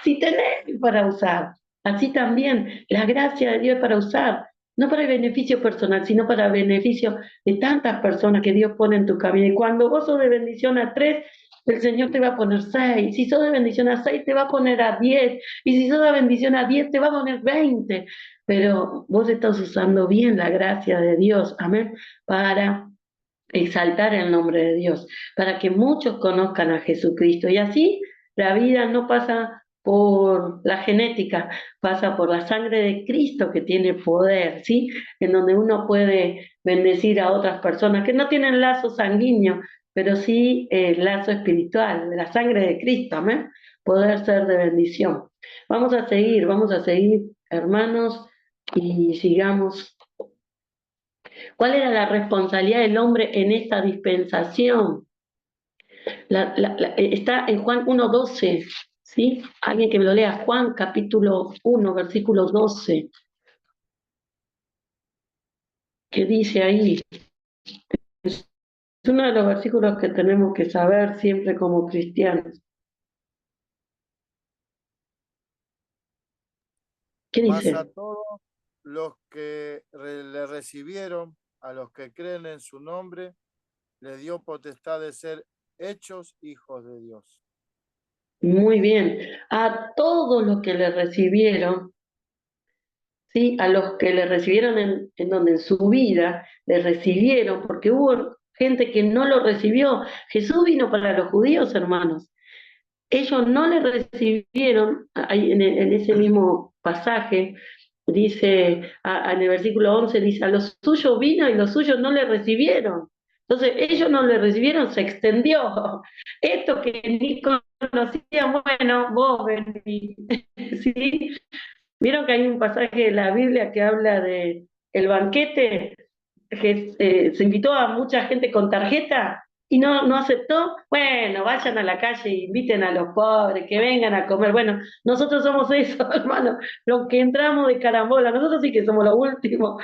Si tenés para usar. Así también, la gracia de Dios es para usar, no para el beneficio personal, sino para el beneficio de tantas personas que Dios pone en tu camino. Y cuando vos sos de bendición a 3, el Señor te va a poner 6. Si sos de bendición a 6, te va a poner a 10. Y si sos de bendición a 10, te va a poner 20. Pero vos estás usando bien la gracia de Dios, amén, para exaltar el nombre de Dios, para que muchos conozcan a Jesucristo. Y así la vida no pasa por la genética, pasa por la sangre de Cristo que tiene poder, ¿sí? En donde uno puede bendecir a otras personas que no tienen lazo sanguíneo, pero sí el lazo espiritual, de la sangre de Cristo, amén, poder ser de bendición. Vamos a seguir, hermanos, y sigamos. ¿Cuál era la responsabilidad del hombre en esta dispensación? Está en Juan 1:12, ¿sí? Alguien que me lo lea, Juan capítulo 1, versículo 12. ¿Qué dice ahí? Es uno de los versículos que tenemos que saber siempre como cristianos. ¿Qué Mas dice? a todos los que le recibieron, a los que creen en su nombre, le dio potestad de ser hechos hijos de Dios. Muy bien. A todos los que le recibieron, ¿sí? A los que le recibieron en donde en su vida le recibieron, porque hubo gente que no lo recibió. Jesús vino para los judíos, hermanos. Ellos no le recibieron, ahí en ese mismo pasaje, dice, en el versículo 11, dice, a los suyos vino y los suyos no le recibieron. Entonces, ellos no le recibieron, se extendió. Esto que ni conocían, bueno, vos venís, ¿sí? Vieron que hay un pasaje de la Biblia que habla de el banquete, que se invitó a mucha gente con tarjeta y no aceptó. Bueno, vayan a la calle e inviten a los pobres, que vengan a comer. Bueno, nosotros somos eso, hermano, los que entramos de carambola, nosotros sí que somos los últimos,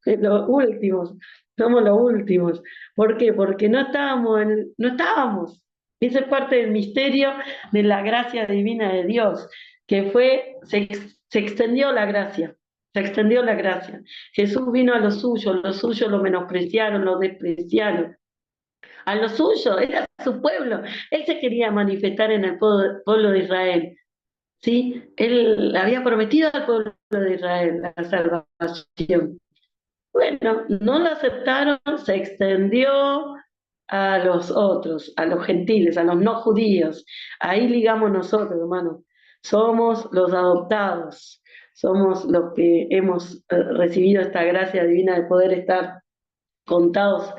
los últimos, somos los últimos. ¿Por qué? Porque no estábamos. Esa es parte del misterio de la gracia divina de Dios, que se extendió la gracia, se extendió la gracia. Jesús vino a los suyos lo menospreciaron, lo despreciaron. A los suyos, era su pueblo. Él se quería manifestar en el pueblo de Israel, ¿sí? Él había prometido al pueblo de Israel, la salvación. Bueno, no la aceptaron, se extendió a los otros, a los gentiles, a los no judíos. Ahí ligamos nosotros, hermanos. Somos los adoptados, somos los que hemos recibido esta gracia divina de poder estar contados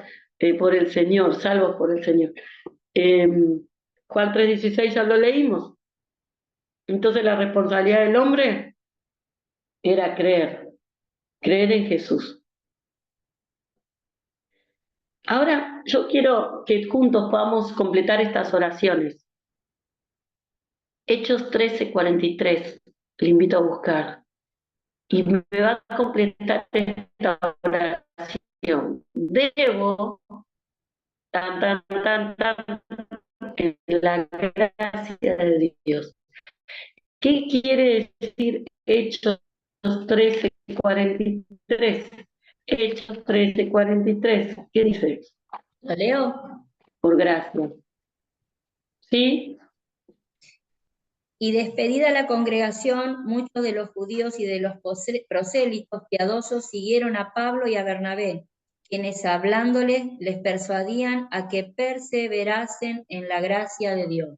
por el Señor, salvos por el Señor. Juan 3:16 ya lo leímos. Entonces la responsabilidad del hombre era creer en Jesús. Ahora yo quiero que juntos podamos completar estas oraciones. Hechos 13:43, le invito a buscar. Y me va a completar esta oración. Debo, en la gracia de Dios. ¿Qué quiere decir Hechos 13:43? Hechos 13:43. ¿Qué dice? ¿Lo leo? Por gracia. ¿Sí? Y despedida la congregación, muchos de los judíos y de los prosélitos piadosos siguieron a Pablo y a Bernabé, quienes hablándoles les persuadían a que perseverasen en la gracia de Dios.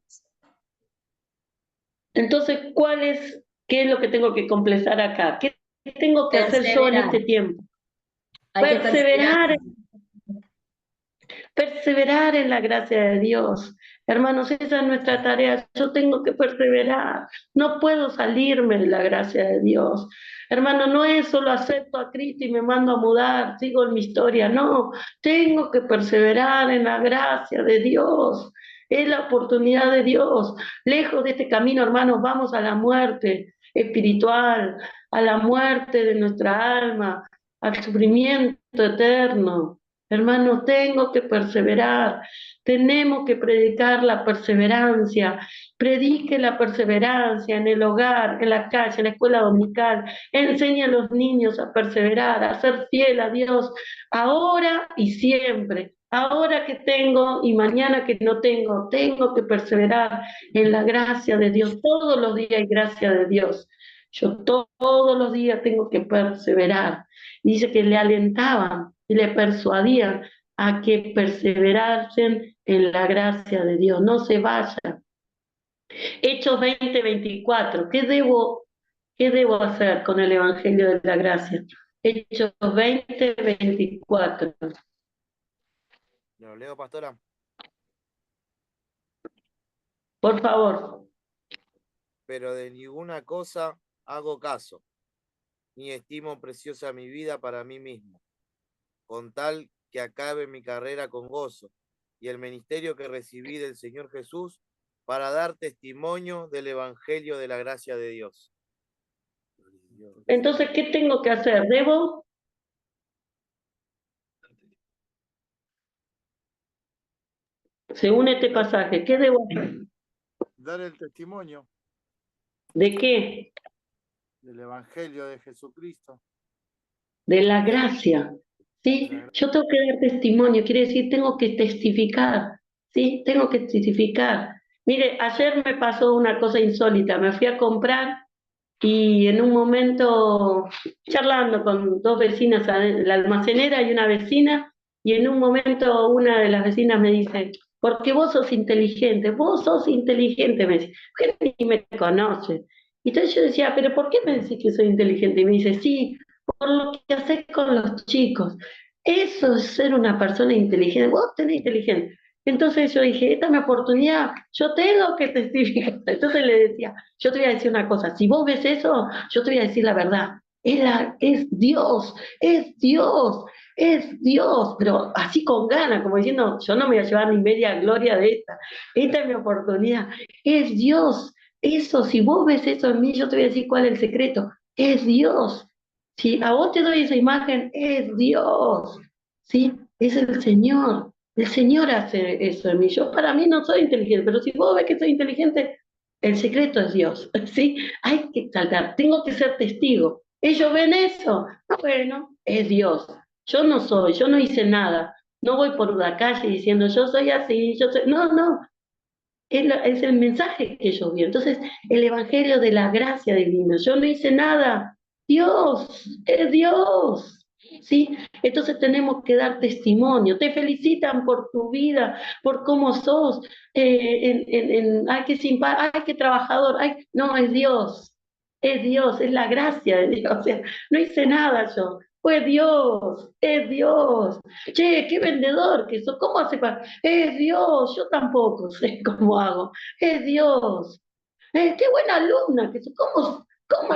Entonces, qué es lo que tengo que completar acá? ¿Qué tengo que hacer yo en este tiempo? Hay que Perseverar en la gracia de Dios. Hermanos, esa es nuestra tarea. Yo tengo que perseverar. No puedo salirme de la gracia de Dios. Hermano, no es solo acepto a Cristo y me mando a mudar, sigo en mi historia. No, tengo que perseverar en la gracia de Dios. Es la oportunidad de Dios. Lejos de este camino, hermanos, vamos a la muerte espiritual, a la muerte de nuestra alma, al sufrimiento eterno. Hermano, tengo que perseverar, tenemos que predicar la perseverancia, predique la perseverancia en el hogar, en la calle, en la escuela dominical, enseña a los niños a perseverar, a ser fiel a Dios, ahora y siempre, ahora que tengo y mañana que no tengo que perseverar en la gracia de Dios, todos los días hay gracia de Dios, yo todos los días tengo que perseverar. Dice que le alentaban y le persuadían a que perseverasen en la gracia de Dios, no se vayan. Hechos 20:24, ¿qué debo hacer con el Evangelio de la gracia? Hechos 20:24. ¿Lo leo, pastora? Por favor. Pero de ninguna cosa hago caso, ni estimo preciosa mi vida para mí mismo, con tal que acabe mi carrera con gozo y el ministerio que recibí del Señor Jesús para dar testimonio del Evangelio de la gracia de Dios. Entonces, ¿qué tengo que hacer? ¿Debo? Según este pasaje, ¿qué debo hacer? Dar el testimonio ¿De qué? del Evangelio de Jesucristo. De la gracia, ¿sí? Yo tengo que dar testimonio, quiere decir, tengo que testificar, ¿sí? Tengo que testificar. Mire, ayer me pasó una cosa insólita, me fui a comprar y en un momento, charlando con dos vecinas, la almacenera y una vecina, y en un momento una de las vecinas me dice, porque vos sos inteligente, me dice, que ni me conoce. Y entonces yo decía, pero ¿por qué me decís que soy inteligente? Y me dice, sí, por lo que haces con los chicos. Eso es ser una persona inteligente, vos tenés inteligente. Entonces yo dije, esta es mi oportunidad, yo tengo que testificar. Entonces le decía, yo te voy a decir una cosa, si vos ves eso, yo te voy a decir la verdad. Es Dios, es Dios, es Dios, pero así con ganas, como diciendo, yo no me voy a llevar ni media gloria de esta es mi oportunidad, es Dios. Eso, si vos ves eso en mí, yo te voy a decir cuál es el secreto, es Dios. Si a vos te doy esa imagen, es Dios, ¿sí? Es el Señor hace eso en mí. Yo para mí no soy inteligente, pero si vos ves que soy inteligente, el secreto es Dios, ¿sí? Hay que exaltar, tengo que ser testigo. ¿Ellos ven eso? Bueno, es Dios. Yo no hice nada. No voy por la calle diciendo yo soy así, yo soy... No, no. Es el mensaje que ellos vieron. Entonces, el Evangelio de la gracia divina. Yo no hice nada. Es Dios. ¿Sí? Entonces tenemos que dar testimonio. Te felicitan por tu vida, por cómo sos. Ay, ay, qué trabajador. Ay, no, es Dios, es la gracia de Dios. O sea, no hice nada yo. Fue Dios, es Dios. Che, qué vendedor que sos. ¿Cómo hace para? Es Dios, yo tampoco sé cómo hago. Es Dios. Qué buena alumna que sos. ¿Cómo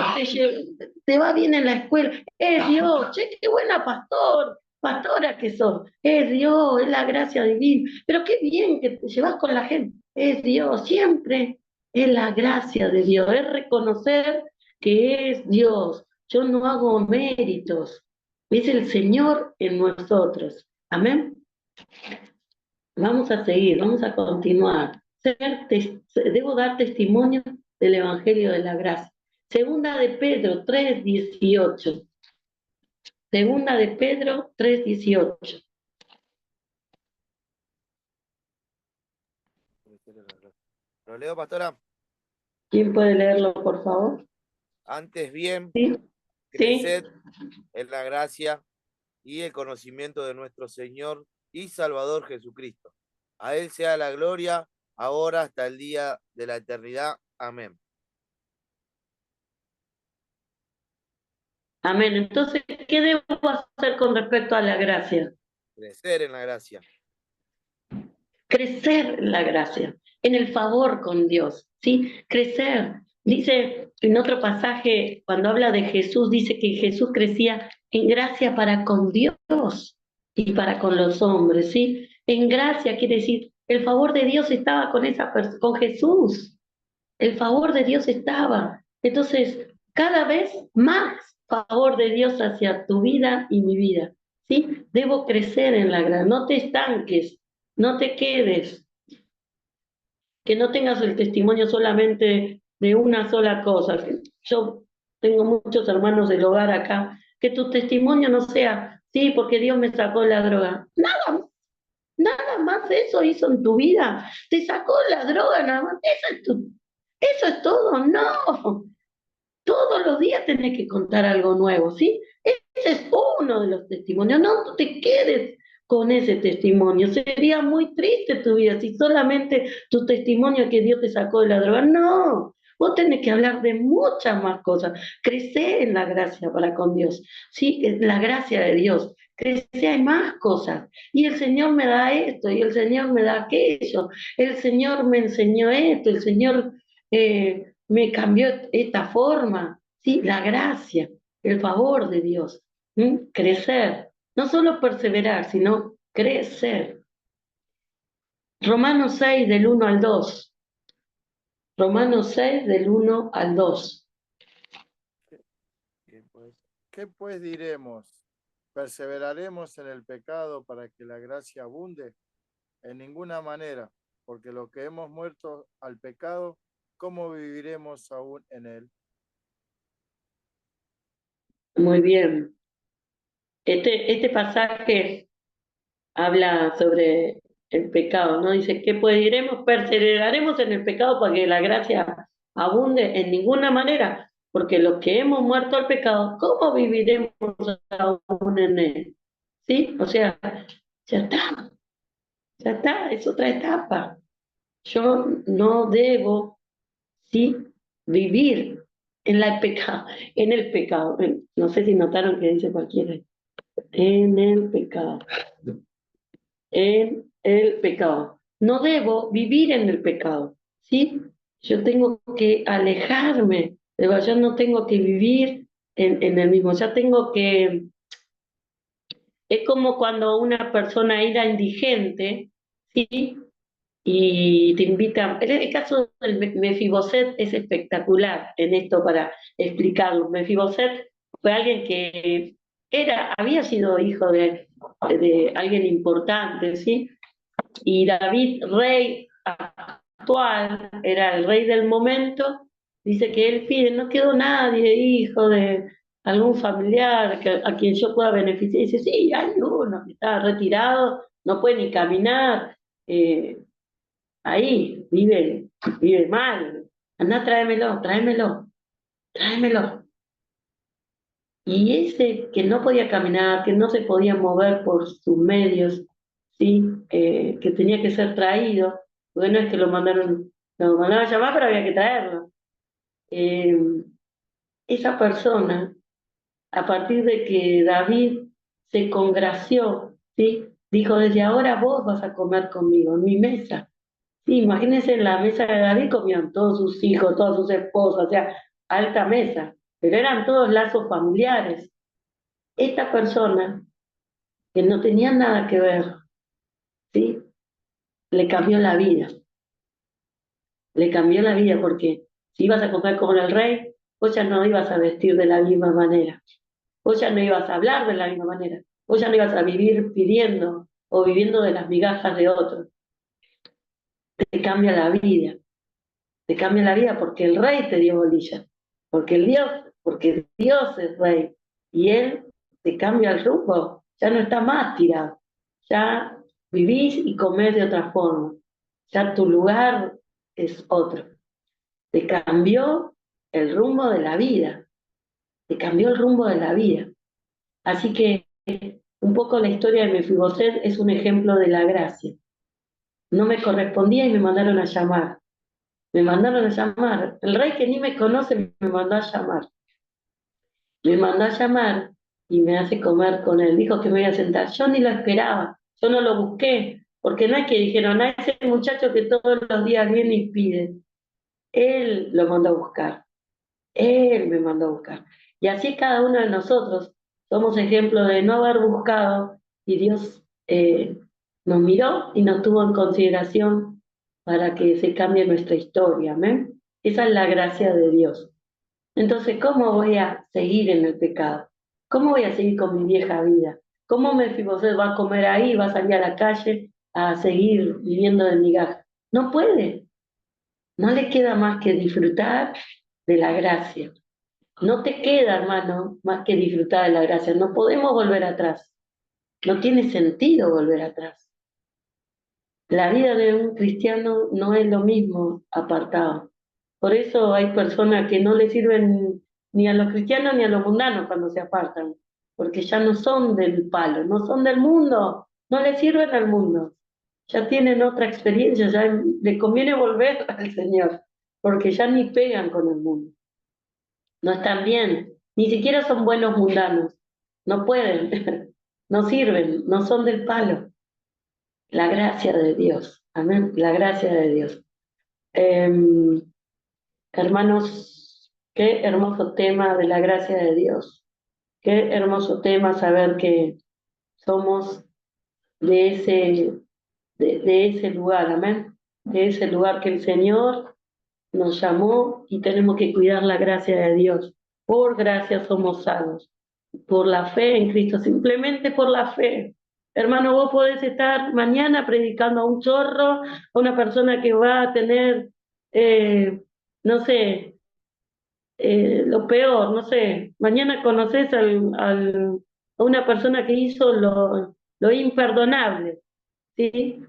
te va bien en la escuela? Es Dios, che, qué buena pastora que sos. Es Dios, es la gracia divina. Pero qué bien que te llevas con la gente. Es Dios, siempre es la gracia de Dios, es reconocer que es Dios. Yo no hago méritos, es el Señor en nosotros. Amén. Vamos a seguir, vamos a continuar. Debo dar testimonio del Evangelio de la Gracia. Segunda de Pedro 3:18. Segunda de Pedro 3:18. ¿Lo leo, pastora? ¿Quién puede leerlo, por favor? Antes bien, Sí, sí. creced en la gracia y el conocimiento de nuestro Señor y Salvador Jesucristo. A Él sea la gloria, ahora hasta el día de la eternidad. Amén. Amén. Entonces, ¿qué debo hacer con respecto a la gracia? Crecer en la gracia. Crecer en la gracia, en el favor con Dios, ¿sí? Crecer. Dice en otro pasaje, cuando habla de Jesús, dice que Jesús crecía en gracia para con Dios y para con los hombres, ¿sí? En gracia quiere decir, el favor de Dios estaba con Jesús. El favor de Dios estaba. Entonces, cada vez más favor de Dios hacia tu vida y mi vida, ¿sí? Debo crecer en la gracia. No te estanques, no te quedes, que no tengas el testimonio solamente de una sola cosa. Yo tengo muchos hermanos del hogar acá, que tu testimonio no sea, sí, porque Dios me sacó la droga. Nada más eso hizo en tu vida. Te sacó la droga, nada más. Eso es todo. No. Todos los días tenés que contar algo nuevo, ¿sí? Ese es uno de los testimonios. No te quedes con ese testimonio. Sería muy triste tu vida si solamente tu testimonio es que Dios te sacó de la droga. No, vos tenés que hablar de muchas más cosas. Crecer en la gracia para con Dios, ¿sí? La gracia de Dios. Crecer en más cosas. Y el Señor me da esto, y el Señor me da aquello. El Señor me enseñó esto, el Señor... me cambió esta forma, ¿sí? La gracia, el favor de Dios, ¿sí? Crecer, no solo perseverar, sino crecer. Romanos 6 del 1 al 2. Romanos 6 del 1 al 2. ¿Qué pues diremos? ¿Perseveraremos en el pecado para que la gracia abunde? En ninguna manera, porque lo que hemos muerto al pecado, ¿cómo viviremos aún en él? Muy bien. Este pasaje habla sobre el pecado, ¿no? Dice, ¿qué pues diremos? Perseveraremos en el pecado para que la gracia abunde en ninguna manera, porque los que hemos muerto al pecado, ¿cómo viviremos aún en él? ¿Sí? O sea, ya está, es otra etapa. Yo no debo, ¿sí? Vivir en el pecado. No sé si notaron que dice cualquiera. En el pecado. En el pecado. No debo vivir en el pecado, ¿sí? Yo tengo que alejarme, yo no tengo que vivir en el mismo, ya tengo que... Es como cuando una persona era indigente, ¿sí? Y te invita... El caso del Mefiboset es espectacular en esto para explicarlo. Mefiboset fue alguien que había sido hijo de alguien importante, ¿sí? Y David, rey actual, era el rey del momento, dice que él pide, no quedó nadie, hijo de algún familiar a quien yo pueda beneficiar. Y dice, sí, hay uno que está retirado, no puede ni caminar, ahí vive mal. Anda, tráemelo. Y ese que no podía caminar, que no se podía mover por sus medios, ¿sí? Que tenía que ser traído, porque no es que lo mandaron a llamar, pero había que traerlo. Eh, Esa persona, a partir de que David se congració, ¿sí? Dijo, desde ahora vos vas a comer conmigo en mi mesa. Sí, imagínense, en la mesa de David comían todos sus hijos, todas sus esposas, o sea, alta mesa, pero eran todos lazos familiares. Esta persona, que no tenía nada que ver, ¿sí? Le cambió la vida, le cambió la vida porque si ibas a comer con el rey, vos ya no ibas a vestir de la misma manera, vos ya no ibas a hablar de la misma manera, vos ya no ibas a vivir pidiendo o viviendo de las migajas de otros. Te cambia la vida, te cambia la vida porque el rey te dio bolilla, porque Dios es rey y él te cambia el rumbo, ya no está más tirado, ya vivís y comés de otra forma, ya tu lugar es otro. Te cambió el rumbo de la vida, te cambió el rumbo de la vida. Así que un poco la historia de Mefiboset es un ejemplo de la gracia. No me correspondía y me mandaron a llamar. Me mandaron a llamar. El rey que ni me conoce me mandó a llamar. Me mandó a llamar y me hace comer con él. Dijo que me iba a sentar. Yo ni lo esperaba. Yo no lo busqué. Porque no es que dijeron, a ese muchacho que todos los días viene y pide. Él lo mandó a buscar. Él me mandó a buscar. Y así cada uno de nosotros somos ejemplo de no haber buscado y Dios nos miró y nos tuvo en consideración para que se cambie nuestra historia. ¿Amén? Esa es la gracia de Dios. Entonces, ¿cómo voy a seguir en el pecado? ¿Cómo voy a seguir con mi vieja vida? ¿Cómo Mefiboset va a comer ahí, va a salir a la calle a seguir viviendo de migajas? No puede. No le queda más que disfrutar de la gracia. No te queda, hermano, más que disfrutar de la gracia. No podemos volver atrás. No tiene sentido volver atrás. La vida de un cristiano no es lo mismo apartado. Por eso hay personas que no le sirven ni a los cristianos ni a los mundanos cuando se apartan, porque ya no son del palo, no son del mundo, no le sirven al mundo. Ya tienen otra experiencia, ya le conviene volver al Señor, porque ya ni pegan con el mundo. No están bien, ni siquiera son buenos mundanos, no pueden, no sirven, no son del palo. La gracia de Dios, amén, la gracia de Dios. Hermanos, qué hermoso tema de la gracia de Dios, qué hermoso tema saber que somos de ese lugar, amén, de ese lugar que el Señor nos llamó y tenemos que cuidar la gracia de Dios. Por gracia somos salvos, por la fe en Cristo, simplemente por la fe. Hermano, vos podés estar mañana predicando a un chorro, a una persona que va a tener, no sé, lo peor, no sé, mañana conoces a una persona que hizo lo imperdonable, ¿sí?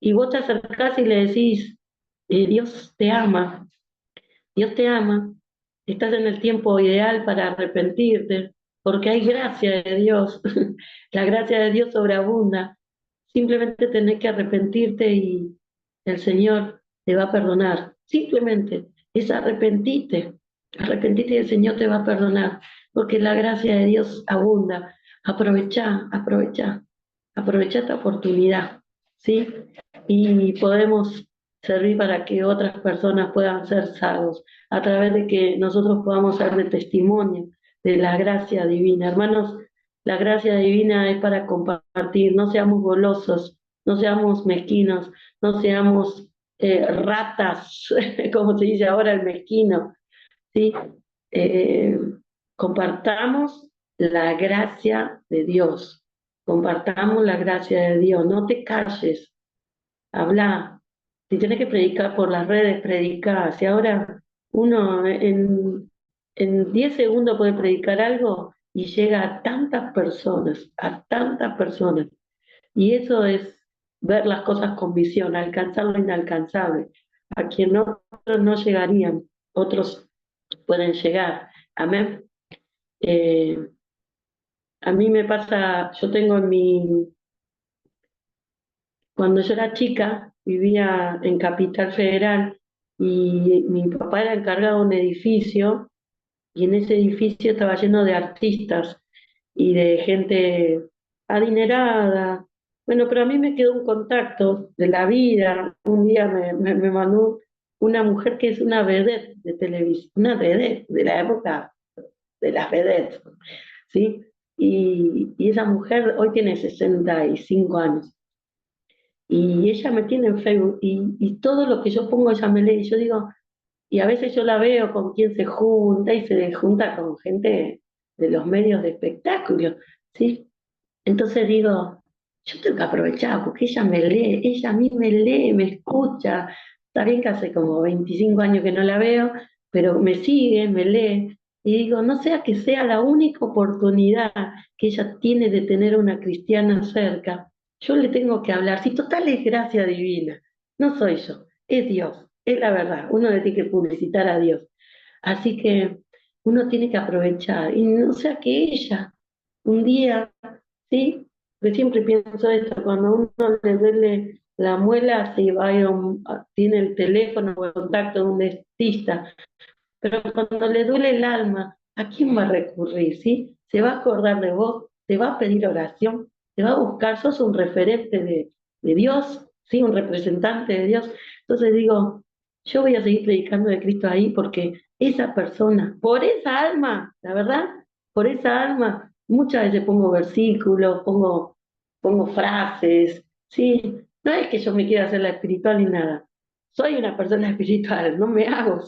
Y vos te acercás y le decís, Dios te ama, Dios te ama, estás en el tiempo ideal para arrepentirte, porque hay gracia de Dios, la gracia de Dios sobreabunda. Simplemente tenés que arrepentirte y el Señor te va a perdonar. Simplemente es arrepentite, arrepentite y el Señor te va a perdonar, porque la gracia de Dios abunda. Aprovecha, aprovecha, aprovecha esta oportunidad, ¿sí? Y podemos servir para que otras personas puedan ser salvos, a través de que nosotros podamos ser de testimonio de la gracia divina. Hermanos, la gracia divina es para compartir, no seamos golosos, no seamos mezquinos, no seamos ratas, como se dice ahora el mezquino, ¿sí? Eh, Compartamos la gracia de Dios, compartamos la gracia de Dios, no te calles, habla. Si tienes que predicar por las redes, predica. Si ahora uno en 10 segundos puede predicar algo y llega a tantas personas, a tantas personas. Y eso es ver las cosas con visión, alcanzar lo inalcanzable. A quien otros no llegarían, otros pueden llegar. Amén. Eh, a mí me pasa, yo tengo cuando yo era chica, vivía en Capital Federal y mi papá era encargado de un edificio y en ese edificio estaba lleno de artistas y de gente adinerada. Bueno, pero a mí me quedó un contacto de la vida. Un día me mandó una mujer que es una vedette de televisión, una vedette de la época de las vedettes, ¿sí? Y esa mujer hoy tiene 65 años. Y ella me tiene en Facebook y todo lo que yo pongo ella me lee. Y yo digo, y a veces yo la veo con quien se junta y se junta con gente de los medios de espectáculo, ¿sí? Entonces digo, yo tengo que aprovechar porque ella me lee, ella a mí me lee, me escucha. Está bien que hace como 25 años que no la veo, pero me sigue, me lee. Y digo, no sea que sea la única oportunidad que ella tiene de tener una cristiana cerca. Yo le tengo que hablar. Si total es gracia divina, no soy yo, es Dios, es la verdad. Uno le tiene que publicitar a Dios. Así que uno tiene que aprovechar. Y no sea que ella un día, ¿sí? Porque siempre pienso esto, cuando uno le duele la muela, si va a ir tiene el teléfono o el contacto de un dentista, pero cuando le duele el alma, ¿a quién va a recurrir? ¿Sí? Se va a acordar de vos, te va a pedir oración, te va a buscar, sos un referente de Dios, ¿sí? Un representante de Dios. Entonces digo, yo voy a seguir predicando de Cristo ahí porque esa persona, por esa alma, la verdad, por esa alma, muchas veces pongo versículos, pongo frases, ¿sí? No es que yo me quiera hacer la espiritual ni nada. Soy una persona espiritual, no me hago,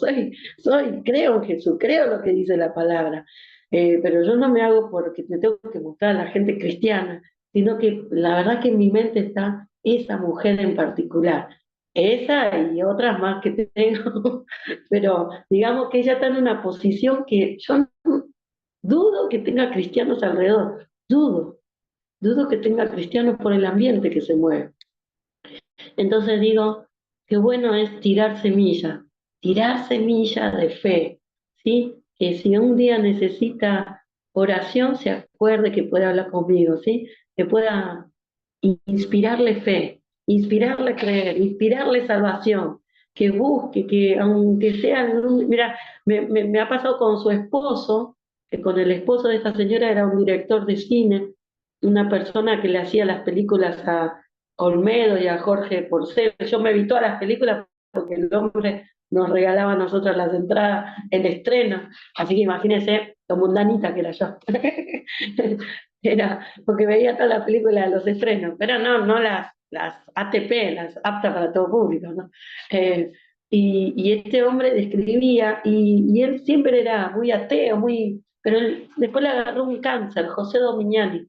creo en Jesús, creo lo que dice la palabra, pero yo no me hago porque me tengo que mostrar a la gente cristiana, sino que la verdad que en mi mente está esa mujer en particular, esa y otras más que tengo, pero digamos que ella está en una posición que yo dudo que tenga cristianos alrededor, dudo que tenga cristianos por el ambiente que se mueve. Entonces digo, qué bueno es tirar semilla de fe, ¿sí? Que si un día necesita oración, se acuerde que puede hablar conmigo, ¿sí? Que pueda inspirarle fe, inspirarle creer, inspirarle salvación, que busque, que aunque sea, mira, me ha pasado con su esposo, que con el esposo de esta señora era un director de cine, una persona que le hacía las películas a Olmedo y a Jorge Porcel. Yo me vi todas las películas porque el hombre nos regalaba a nosotros las entradas en estreno, así que imagínense lo mundanita que era yo. Era porque veía todas las películas de los estrenos, pero no las ATP, las aptas para todo público, ¿no? Y este hombre describía, y él siempre era muy ateo, pero después le agarró un cáncer, José Domignani,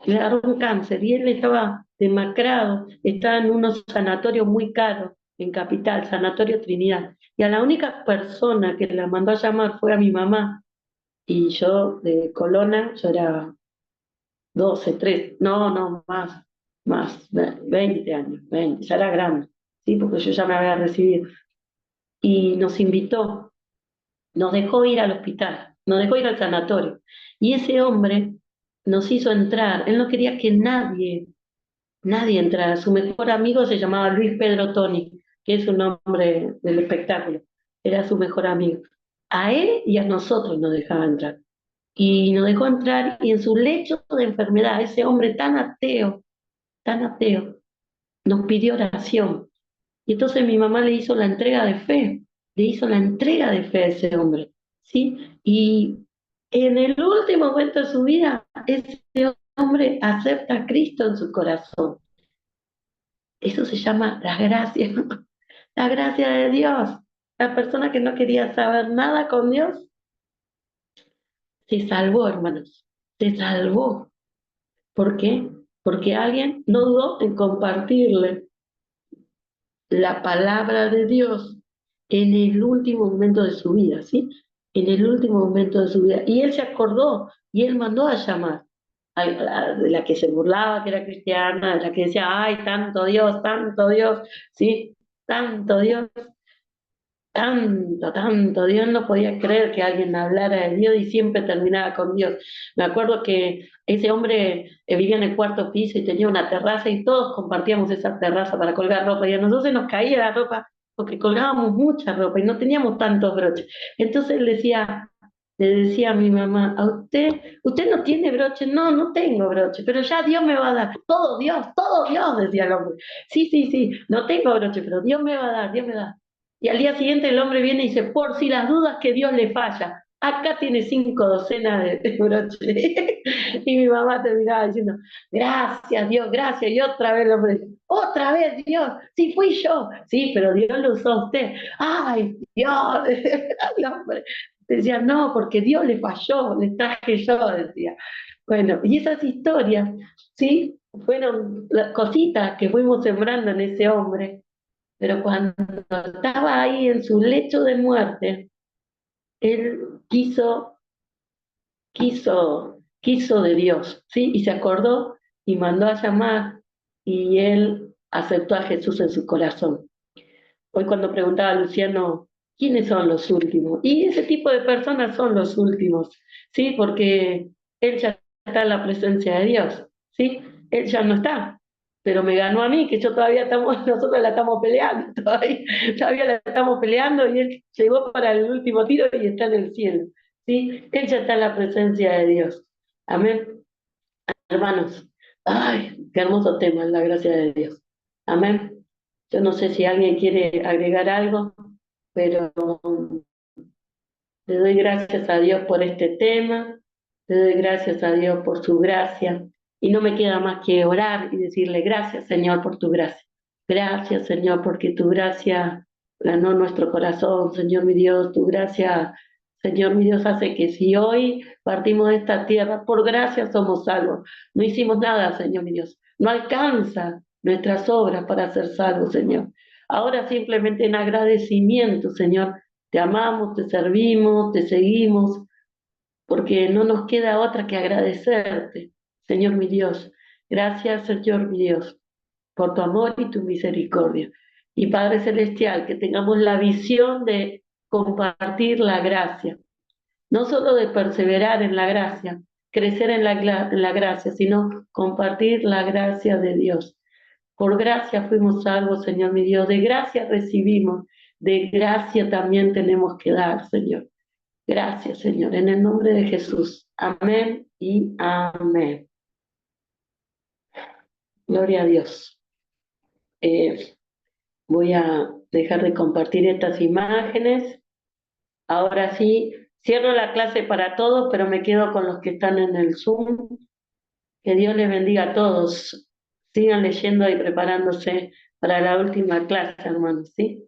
le agarró un cáncer y él estaba demacrado, estaba en unos sanatorios muy caros en Capital, Sanatorio Trinidad. Y a la única persona que la mandó a llamar fue a mi mamá. Y yo de Colona, yo era 12 13 no, más, 20 años, 20, ya era grande, ¿sí? Porque yo ya me había recibido. Y nos invitó, nos dejó ir al hospital, nos dejó ir al sanatorio. Y ese hombre nos hizo entrar, él no quería que nadie entrara. Su mejor amigo se llamaba Luis Pedro Toni, que es un hombre del espectáculo, era su mejor amigo. A él y a nosotros nos dejaba entrar. Y nos dejó entrar y en su lecho de enfermedad, ese hombre tan ateo, nos pidió oración. Y entonces mi mamá le hizo la entrega de fe, le hizo la entrega de fe a ese hombre, ¿sí? Y en el último momento de su vida, ese hombre acepta a Cristo en su corazón. Eso se llama la gracia, la gracia de Dios. La persona que no quería saber nada con Dios se salvó, hermanos, se salvó. ¿Por qué? Porque alguien no dudó en compartirle la palabra de Dios en el último momento de su vida, ¿sí? En el último momento de su vida. Y él se acordó y él mandó a llamar de la que se burlaba que era cristiana, de la que decía, ay, tanto Dios, ¿sí? Tanto Dios. tanto, tanto. Dios no podía creer que alguien hablara de Dios y siempre terminaba con Dios. Me acuerdo que ese hombre vivía en el cuarto piso y tenía una terraza y todos compartíamos esa terraza para colgar ropa y a nosotros se nos caía la ropa porque colgábamos mucha ropa y no teníamos tantos broches. Entonces le decía a mi mamá, ¿a usted no tiene broche? No, no tengo broche, pero ya Dios me va a dar. Todo Dios, decía el hombre. Sí, sí, sí, no tengo broche, pero Dios me va a dar, Dios me va a dar. Y al día siguiente el hombre viene y dice, por si las dudas que Dios le falla, acá tiene 5 docenas de broches. Y mi mamá terminaba diciendo, gracias Dios, gracias. Y otra vez el hombre dice, otra vez Dios, sí fui yo. Sí, pero Dios lo usó a usted. Ay, Dios. El hombre decía, no, porque Dios le falló, le traje yo, decía. Bueno, y esas historias, ¿sí? Fueron las cositas que fuimos sembrando en ese hombre, pero cuando estaba ahí en su lecho de muerte, él quiso de Dios, ¿sí? Y se acordó y mandó a llamar y él aceptó a Jesús en su corazón. Hoy cuando preguntaba a Luciano, ¿quiénes son los últimos? Y ese tipo de personas son los últimos, ¿sí? Porque él ya está en la presencia de Dios, ¿sí? Él ya no está, pero me ganó a mí, que yo todavía nosotros la estamos peleando, todavía la estamos peleando y él llegó para el último tiro y está en el cielo, ¿sí? Él ya está en la presencia de Dios. Amén. Hermanos, ay, qué hermoso tema, la gracia de Dios. Amén. Yo no sé si alguien quiere agregar algo, pero le doy gracias a Dios por este tema, le doy gracias a Dios por su gracia, y no me queda más que orar y decirle gracias, Señor, por tu gracia. Gracias, Señor, porque tu gracia ganó nuestro corazón, Señor mi Dios, tu gracia, Señor mi Dios, hace que si hoy partimos de esta tierra, por gracia somos salvos. No hicimos nada, Señor mi Dios. No alcanza nuestras obras para ser salvos, Señor. Ahora simplemente en agradecimiento, Señor, te amamos, te servimos, te seguimos, porque no nos queda otra que agradecerte, Señor mi Dios. Gracias, Señor mi Dios, por tu amor y tu misericordia. Y Padre Celestial, que tengamos la visión de compartir la gracia, no solo de perseverar en la gracia, crecer en la gracia, sino compartir la gracia de Dios. Por gracia fuimos salvos, Señor mi Dios. De gracia recibimos, de gracia también tenemos que dar, Señor. Gracias, Señor, en el nombre de Jesús. Amén y amén. Gloria a Dios. Voy a dejar de compartir estas imágenes. Ahora sí, cierro la clase para todos, pero me quedo con los que están en el Zoom. Que Dios les bendiga a todos. Sigan leyendo y preparándose para la última clase, hermanos, ¿sí?